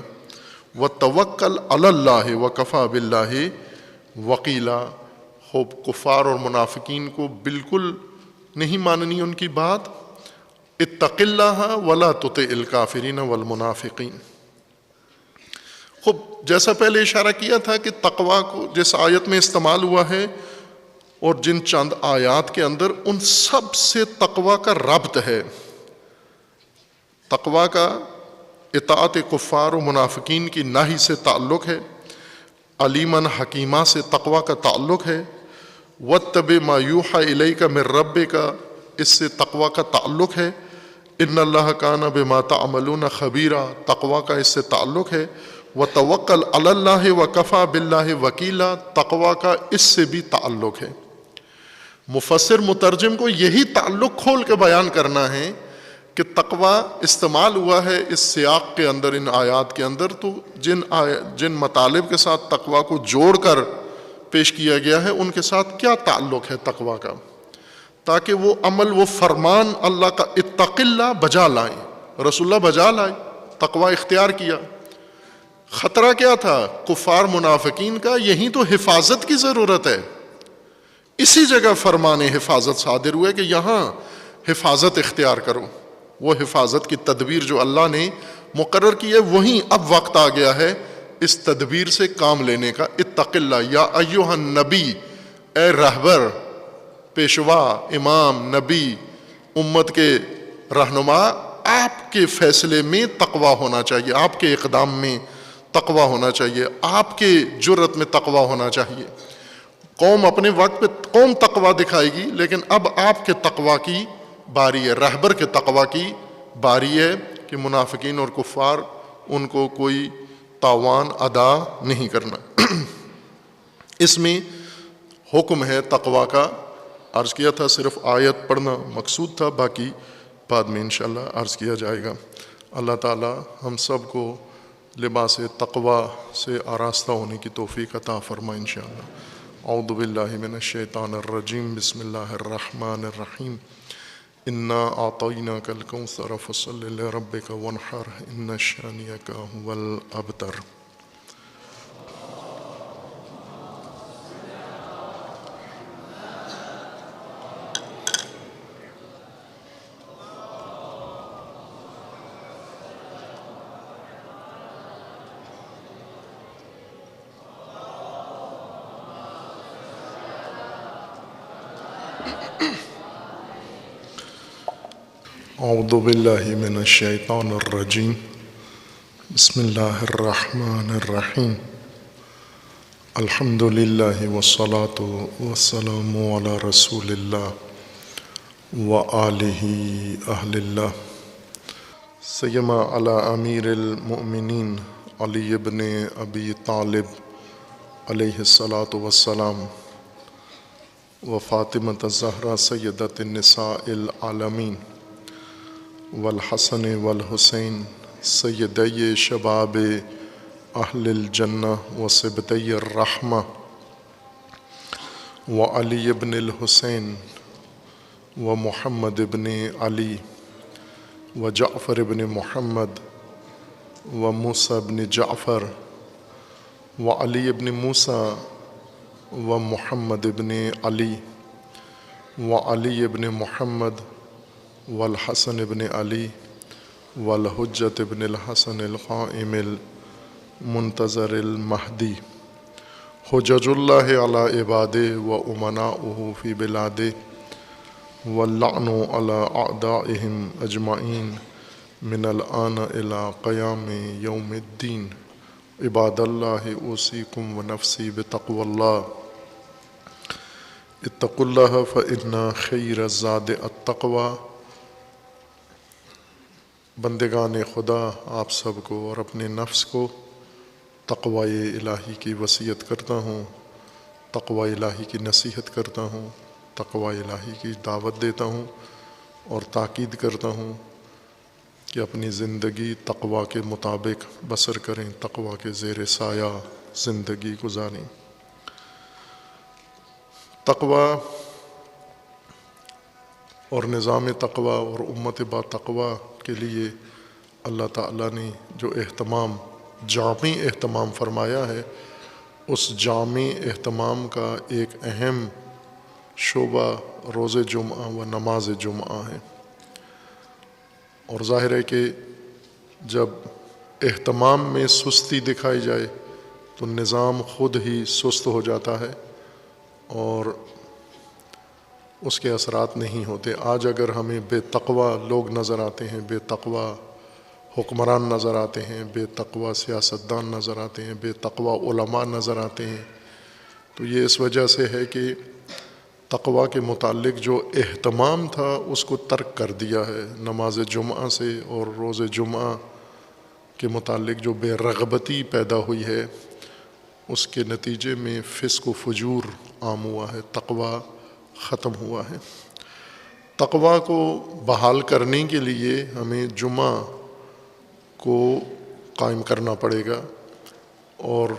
[SPEAKER 1] وَتَوَكَّلْ عَلَى اللَّهِ وَكَفَى بِاللَّهِ وَقِيلًا. خوب کفار اور منافقین کو بالکل نہیں ماننی ان کی بات. اتق اللہ ولا تطع الکافرین والمنافقین. خوب جیسا پہلے اشارہ کیا تھا کہ تقوی کو جس آیت میں استعمال ہوا ہے اور جن چند آیات کے اندر ان سب سے تقوی کا ربط ہے. تقوی کا اطاعت کفار و منافقین کی نہی سے تعلق ہے، علیماً حکیمہ سے تقوی کا تعلق ہے، وَاتَّبِعْ مَا يُوحَى إِلَيْكَ مِن رَبِّكَ اس سے تقوی کا تعلق ہے، إِنَّ اللَّهَ كَانَ بِمَا تَعْمَلُونَ خَبِيرًا تقوی کا اس سے تعلق ہے، وَتَوَكَّلْ عَلَى اللَّهِ وَكَفَى بِاللَّهِ وَكِيلًا تقوی کا اس سے بھی تعلق ہے. مفسر مترجم کو یہی تعلق کھول کے بیان کرنا ہے کہ تقوی استعمال ہوا ہے اس سیاق کے اندر، ان آیات کے اندر، تو جن مطالب کے ساتھ تقوی کو جوڑ کر پیش کیا گیا ہے ان کے ساتھ کیا تعلق ہے تقوی کا، تاکہ وہ عمل، وہ فرمان اللہ کا اتق اللہ بجا لائیں. رسول اللہ بجا لائے، تقوی اختیار کیا. خطرہ کیا تھا؟ کفار منافقین کا. یہی تو حفاظت کی ضرورت ہے. اسی جگہ فرمان حفاظت صادر ہوئے کہ یہاں حفاظت اختیار کرو. وہ حفاظت کی تدبیر جو اللہ نے مقرر کی ہے وہیں اب وقت آ گیا ہے اس تدبیر سے کام لینے کا. اتق اللہ یا ایھا النبی، اے رہبر، پیشوا، امام، نبی، امت کے رہنما، آپ کے فیصلے میں تقوی ہونا چاہیے، آپ کے اقدام میں تقوی ہونا چاہیے، آپ کے جرت میں تقوی ہونا چاہیے. قوم اپنے وقت پہ قوم تقوی دکھائے گی، لیکن اب آپ کے تقوی کی باری ہے، رہبر کے تقوی کی باری ہے کہ منافقین اور کفار ان کو کوئی تاوان ادا نہیں کرنا. اس میں حکم ہے تقوی کا. عرض کیا تھا صرف آیت پڑھنا مقصود تھا، باقی بعد میں انشاءاللہ عرض کیا جائے گا. اللہ تعالی ہم سب کو لباس تقوی سے آراستہ ہونے کی توفیق عطا فرمائے انشاءاللہ. اعوذ باللہ من الشیطان الرجیم. بسم اللہ الرحمن الرحیم. انا اعطیناک الکوثر فصل لربک وانحر ان شانئک هو الابتر. اعوذ باللہ من الشیطان الرجیم. بسم اللہ الرحمن الرحیم. الحمد للہ والصلاة والسلام علی رسول اللہ وآلہ اہل اللہ. سیما علی امیر المؤمنین علی ابن ابی طالب علیہ الصلاۃ والسلام و فاطمۃ الزہرا سیدۃ النساء العالمین والحسن والحسین سیدی شباب اہل الجنہ و سبطی الرحمہ و علی ابن الحسین و محمد ابن علی و جعفر ابن محمد و موسیٰ ابن جعفر و علی ابن موسیٰ و محمد ابن علی و علی ابن محمد والحسن ابن علی والحجت ابن الحسن القائم المنتظر المہدی حجج اللہ علی عبادہ و امناؤہ فی بلادہ واللعن علی اعدائہم اجمعین من الآن الی قیام یوم الدین. عباد اللہ اوصیکم ونفسی بتقوی اللہ. اتقوا اللہ فإن خیر الزاد التقوی. بندگان خدا آپ سب کو اور اپنے نفس کو تقوی الہی کی وصیت کرتا ہوں، تقوی الہی کی نصیحت کرتا ہوں، تقوی الہی کی دعوت دیتا ہوں اور تاکید کرتا ہوں کہ اپنی زندگی تقوی کے مطابق بسر کریں، تقوی کے زیر سایہ زندگی گزاریں۔ تقوی اور نظام تقوی اور امت با تقوی کے لیے اللہ تعالیٰ نے جو جامع اہتمام فرمایا ہے، اس جامع اہتمام کا ایک اہم شعبہ روز جمعہ و نماز جمعہ ہے۔ اور ظاہر ہے کہ جب اہتمام میں سستی دکھائی جائے تو نظام خود ہی سست ہو جاتا ہے اور اس کے اثرات نہیں ہوتے۔ آج اگر ہمیں بے تقوی لوگ نظر آتے ہیں، بے تقوی حکمران نظر آتے ہیں، بے تقوی سیاستدان نظر آتے ہیں، بے تقوی علماء نظر آتے ہیں، تو یہ اس وجہ سے ہے کہ تقوی کے متعلق جو اہتمام تھا اس کو ترک کر دیا ہے۔ نماز جمعہ سے اور روز جمعہ کے متعلق جو بے رغبتی پیدا ہوئی ہے، اس کے نتیجے میں فسق و فجور عام ہوا ہے، تقوی ختم ہوا ہے۔ تقوی کو بحال کرنے کے لیے ہمیں جمعہ کو قائم کرنا پڑے گا، اور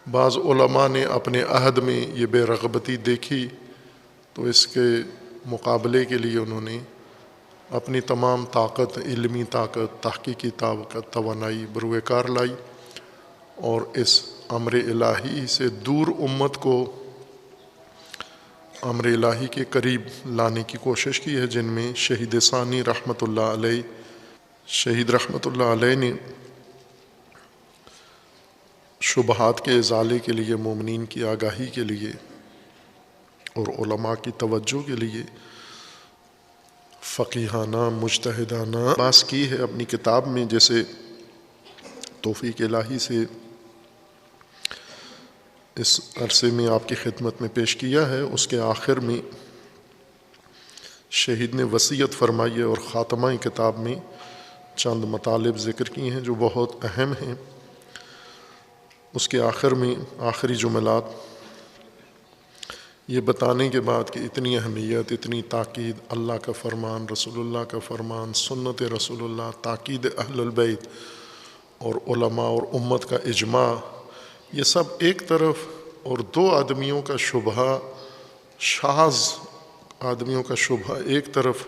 [SPEAKER 1] بعض علماء نے اپنے عہد میں یہ بے رغبتی دیکھی تو اس کے مقابلے کے لیے انہوں نے اپنی تمام طاقت، علمی طاقت، تحقیقی طاقت، توانائی بروئے کار لائی اور اس امر الہی سے دور امت کو امر الہی کے قریب لانے کی کوشش کی ہے، جن میں شہید ثانی رحمۃ اللہ علیہ، شہید رحمۃ اللہ علیہ نے شبہات کے ازالے کے لیے، مومنین کی آگاہی کے لیے اور علماء کی توجہ کے لیے فقیہانہ مجتہدانہ بحث کی ہے اپنی کتاب میں، جیسے توفیق الہی سے اس عرصے میں آپ کی خدمت میں پیش کیا ہے۔ اس کے آخر میں شہید نے وصیت فرمائی ہے اور خاتمہ کتاب میں چند مطالب ذکر کی ہیں جو بہت اہم ہیں۔ اس کے آخر میں آخری جملات یہ بتانے کے بعد کہ اتنی اہمیت، اتنی تاکید، اللہ کا فرمان، رسول اللہ کا فرمان، سنت رسول اللہ، تاکید اہل البیت اور علماء اور امت کا اجماع، یہ سب ایک طرف، اور دو آدمیوں کا شبہ، شاذ آدمیوں کا شبہ ایک طرف،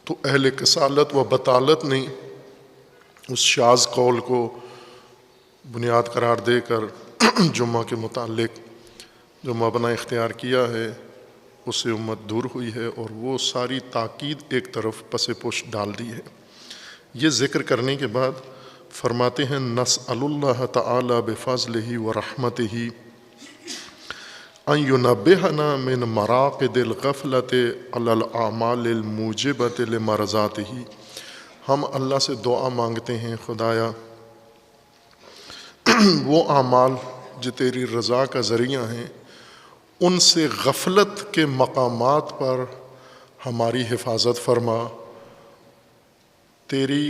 [SPEAKER 1] تو اہل کسالت و بطالت نے اس شاذ قول کو بنیاد قرار دے کر جمعہ کے متعلق جو مبنی اختیار کیا ہے اس سے امت دور ہوئی ہے، اور وہ ساری تاکید ایک طرف پس پش ڈال دی ہے۔ یہ ذکر کرنے کے بعد فرماتے ہیں نسأل اللہ تعالی بفضلہ ورحمتہ ان ینبہنا من مراقد الغفلۃ علی الاعمال الموجبۃ لمرضاتہ۔ ہم اللہ سے دعا مانگتے ہیں، خدایا وہ اعمال جو تیری رضا کا ذریعہ ہیں ان سے غفلت کے مقامات پر ہماری حفاظت فرما، تیری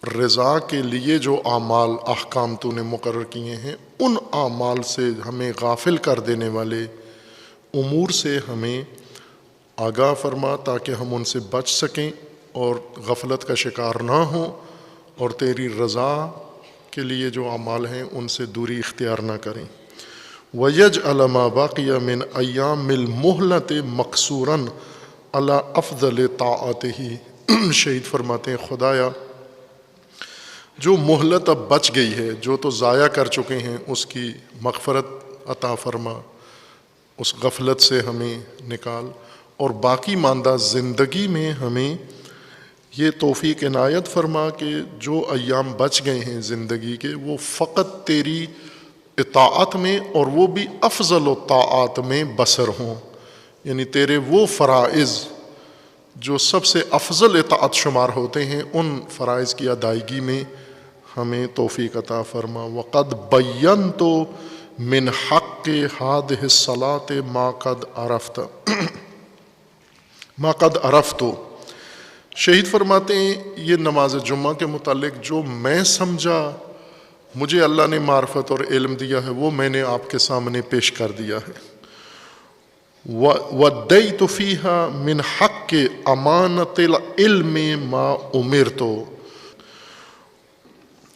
[SPEAKER 1] رضا کے لیے جو اعمال احکام تو نے مقرر کیے ہیں ان اعمال سے ہمیں غافل کر دینے والے امور سے ہمیں آگاہ فرما، تاکہ ہم ان سے بچ سکیں اور غفلت کا شکار نہ ہوں، اور تیری رضا کے لیے جو اعمال ہیں ان سے دوری اختیار نہ کریں۔ وَيَجْعَلَ مَا بَقِيَ مِنْ أَيَّامِ الْمُهْلَةِ مَقْصُورًا عَلَى أَفْضَلِ طَاعَتِهِ۔ شہید فرماتے ہیں خدایا جو مہلت اب بچ گئی ہے، جو تو ضائع کر چکے ہیں، اس کی مغفرت عطا فرما، اس غفلت سے ہمیں نکال، اور باقی ماندہ زندگی میں ہمیں یہ توفیق عنایت فرما کہ جو ایام بچ گئے ہیں زندگی کے وہ فقط تیری اطاعت میں اور وہ بھی افضل الطاعات میں بسر ہوں، یعنی تیرے وہ فرائض جو سب سے افضل اطاعت شمار ہوتے ہیں ان فرائض کی ادائیگی میں ہمیں توفیق عطا فرما۔ وقد بینت من حق هذه الصلاة ما قد عرفت۔ شہید فرماتے ہیں یہ نماز جمعہ کے متعلق جو میں سمجھا مجھے اللہ نے معرفت اور علم دیا ہے وہ میں نے آپ کے سامنے پیش کر دیا ہے۔ وَدَّيْتُ فِيهَا مِنْ حَقِّ أَمَانَةِ الْعِلْمِ مَا أُمِرْتُ،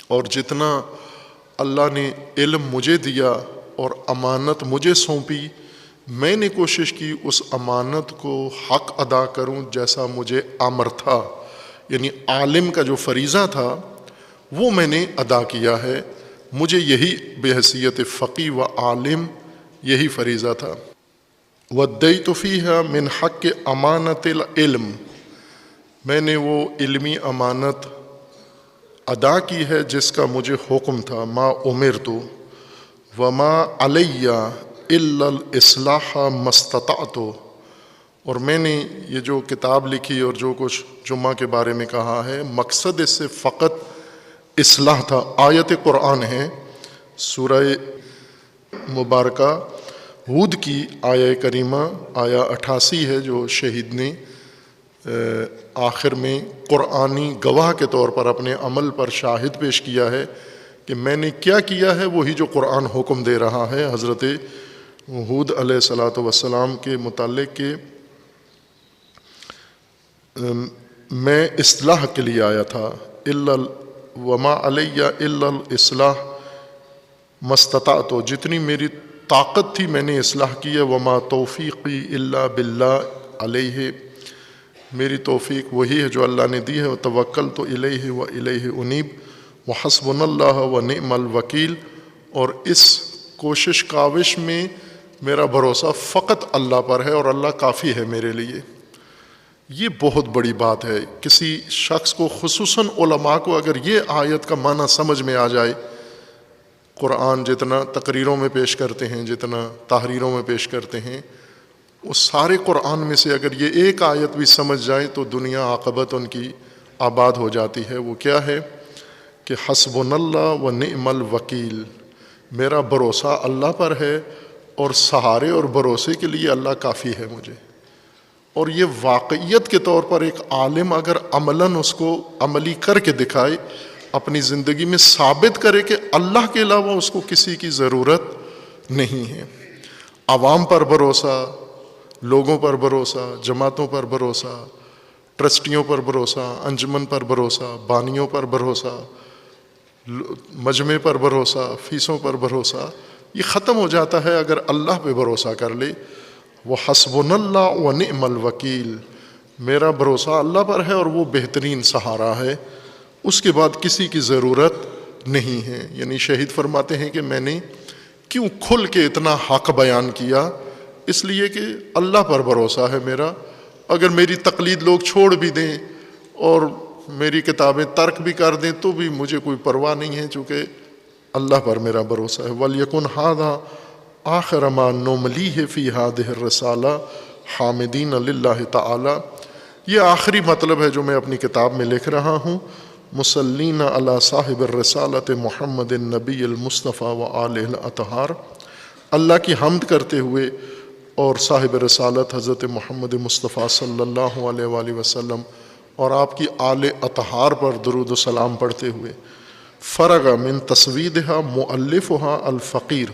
[SPEAKER 1] اور جتنا اللہ نے علم مجھے دیا اور امانت مجھے سونپی میں نے کوشش کی اس امانت کو حق ادا کروں جیسا مجھے امر تھا، یعنی عالم کا جو فریضہ تھا وہ میں نے ادا کیا ہے، مجھے یہی بحیثیت فقیہ و عالم یہی فریضہ تھا۔ وَدَّيْتُ فِيهَا مِنْ حَقِّ أَمَانَةِ الْعِلْمِ، میں نے وہ علمی امانت ادا کی ہے جس کا مجھے حکم تھا، ما امرت وما علی الا الاصلاح ما استطعت، اور میں نے یہ جو کتاب لکھی اور جو کچھ جمعہ کے بارے میں کہا ہے مقصد اس سے فقط اصلاح تھا۔ آیت قرآن ہے سورہ مبارکہ ہود کی آیہ کریمہ آیہ 88 ہے جو شہید نے آخر میں قرآنی گواہ کے طور پر اپنے عمل پر شاہد پیش کیا ہے کہ میں نے کیا کیا ہے وہی جو قرآن حکم دے رہا ہے۔ حضرت ہود علیہ الصلاۃ والسلام کے متعلق کہ میں اصلاح کے لیے آیا تھا، وما علیہ الا الاصلاح ما استطعت، جتنی میری طاقت تھی میں نے اصلاح کی ہے۔ وما توفیقی الا باللہ علیہ، میری توفیق وہی ہے جو اللہ نے دی ہے۔ وتوکلت الیہ و الیہ انیب وحسبنا اللہ ونعم الوکیل، اور اس کوشش کاوش میں میرا بھروسہ فقط اللہ پر ہے اور اللہ کافی ہے میرے لیے۔ یہ بہت بڑی بات ہے کسی شخص کو، خصوصاً علماء کو، اگر یہ آیت کا معنی سمجھ میں آ جائے۔ قرآن جتنا تقریروں میں پیش کرتے ہیں، جتنا تحریروں میں پیش کرتے ہیں، وہ سارے قرآن میں سے اگر یہ ایک آیت بھی سمجھ جائے تو دنیا عاقبت ان کی آباد ہو جاتی ہے۔ وہ کیا ہے کہ حسبنا اللہ و نعم الوکیل، میرا بھروسہ اللہ پر ہے اور سہارے اور بھروسے کے لیے اللہ کافی ہے مجھے۔ اور یہ واقعیت کے طور پر ایک عالم اگر عملاً اس کو عملی کر کے دکھائے، اپنی زندگی میں ثابت کرے کہ اللہ کے علاوہ اس کو کسی کی ضرورت نہیں ہے۔ عوام پر بھروسہ، لوگوں پر بھروسہ، جماعتوں پر بھروسہ، ٹرسٹیوں پر بھروسہ، انجمن پر بھروسہ، بانیوں پر بھروسہ، مجمع پر بھروسہ، فیسوں پر بھروسہ، یہ ختم ہو جاتا ہے اگر اللہ پہ بھروسہ کر لے۔ وحسبنا اللہ ونعم الوکیل، میرا بھروسہ اللہ پر ہے اور وہ بہترین سہارا ہے، اس کے بعد کسی کی ضرورت نہیں ہے۔ یعنی شہید فرماتے ہیں کہ میں نے کیوں کھل کے اتنا حق بیان کیا، اس لیے کہ اللہ پر بھروسہ ہے میرا۔ اگر میری تقلید لوگ چھوڑ بھی دیں اور میری کتابیں ترک بھی کر دیں تو بھی مجھے کوئی پرواہ نہیں ہے، چونکہ اللہ پر میرا بھروسہ ہے۔ وَلْيَكُنْ هَذَا آخر ما نُمْلِيهِ فِي هَذِهِ الرِّسَالَةِ حَامِدِينَ لِلَّهِ تعالی، یہ آخری مطلب ہے جو میں اپنی کتاب میں لکھ رہا ہوں۔ مصلین علی صاحب الرسالۃ محمد النبی المصطفیٰ و آلہ الاطہار، اللہ کی حمد کرتے ہوئے اور صاحب رسالت حضرت محمد مصطفیٰ صلی اللہ علیہ وآلہ وسلم اور آپ کی آل اطہار پر درود و سلام پڑھتے ہوئے۔ فرغ من تسویدہا مؤلفہا الفقیر،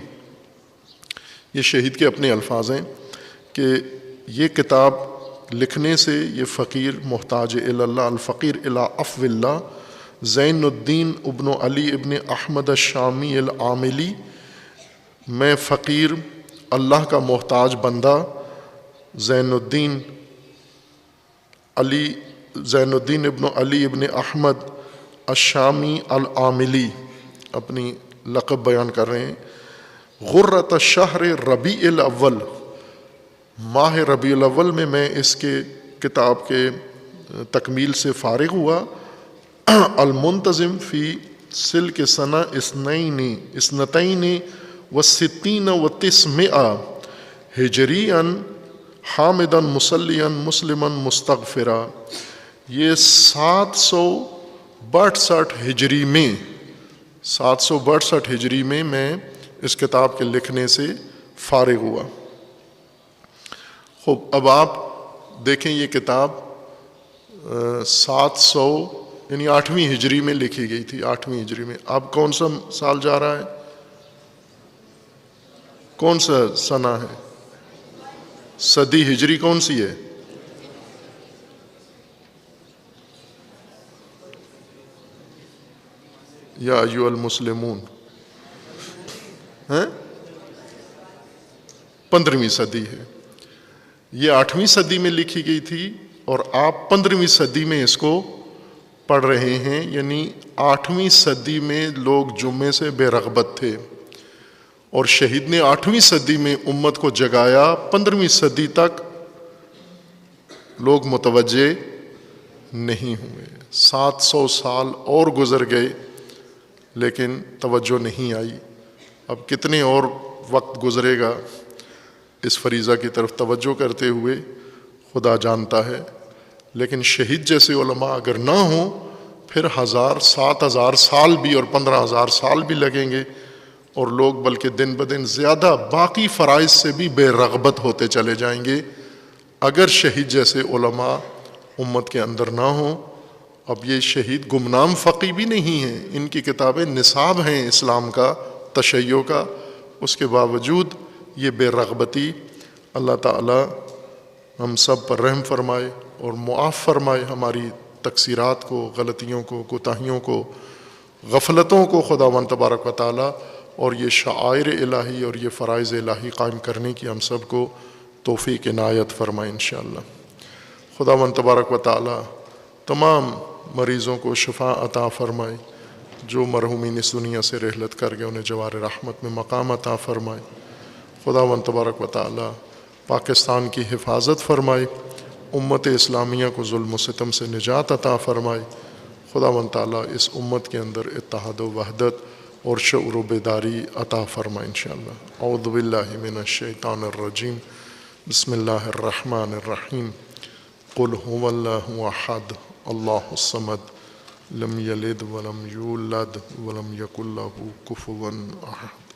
[SPEAKER 1] یہ شہید کے اپنے الفاظ ہیں کہ یہ کتاب لکھنے سے یہ فقیر محتاج اللہ، الفقیر الی عفو اللہ زین الدین ابن علی ابن احمد الشامی العاملی، میں فقیر اللہ کا محتاج بندہ زین الدین ابن علی ابن احمد الشامی العاملی، اپنی لقب بیان کر رہے ہیں۔ غرۃ الشہر ربیع الاول، ماہ ربیع الاول میں میں اس کے کتاب کے تکمیل سے فارغ ہوا۔ المنتظم فی سلک سنہ اثنتین و ستین و تسمئہ ہجریاً حامداً مصلیاً مسلماً مستغفرا، یہ 762 ہجری میں 762 ہجری میں میں اس کتاب کے لکھنے سے فارغ ہوا۔ خوب، اب آپ دیکھیں یہ کتاب 700 یعنی 8ویں ہجری میں لکھی گئی تھی، 8ویں ہجری میں۔ اب کون سا سال جا رہا ہے؟ کون سا سنہ ہے؟ صدی ہجری کون سی ہے؟ یا ایھا المسلمون، 15ویں صدی ہے۔ یہ 8ویں صدی میں لکھی گئی تھی اور آپ 15ویں صدی میں اس کو پڑھ رہے ہیں، یعنی 8ویں صدی میں لوگ جمعے سے بے رغبت تھے، اور شہید نے 8ویں صدی میں امت کو جگایا۔ 15ویں صدی تک لوگ متوجہ نہیں ہوئے، 700 سال اور گزر گئے لیکن توجہ نہیں آئی۔ اب کتنے اور وقت گزرے گا اس فریضہ کی طرف توجہ کرتے ہوئے خدا جانتا ہے، لیکن شہید جیسے علماء اگر نہ ہوں پھر 7,000 سال بھی اور 15,000 سال بھی لگیں گے، اور لوگ بلکہ دن بدن زیادہ باقی فرائض سے بھی بے رغبت ہوتے چلے جائیں گے اگر شہید جیسے علماء امت کے اندر نہ ہوں۔ اب یہ شہید گمنام فقی بھی نہیں ہیں، ان کی کتابیں نصاب ہیں اسلام کا، تشیع کا، اس کے باوجود یہ بے رغبتی۔ اللہ تعالی ہم سب پر رحم فرمائے اور معاف فرمائے ہماری تقصیرات کو، غلطیوں کو، کوتاہیوں کو، غفلتوں کو خداوند تبارک و تعالی، اور یہ شعائر الہی اور یہ فرائض الہی قائم کرنے کی ہم سب کو توفیق عنایت فرمائے انشاءاللہ۔ خداوند تبارک و تعالی تمام مریضوں کو شفا عطا فرمائے، جو مرحومین اس دنیا سے رحلت کر گئے انہیں جوار رحمت میں مقام عطا فرمائے۔ خداوند تبارک و تعالی پاکستان کی حفاظت فرمائے، امت اسلامیہ کو ظلم و ستم سے نجات عطا فرمائے۔ خداوند تعالی اس امت کے اندر اتحاد و وحدت اور شعور و بیداری عطا فرمائے انشاءاللہ۔ اعوذ باللہ من الشیطان الرجیم، بسم اللہ الرحمن الرحیم۔ قل هو اللہ احد اللہ الصمد لم یلد ولم یولد ولم یکن لہ کفوا احد۔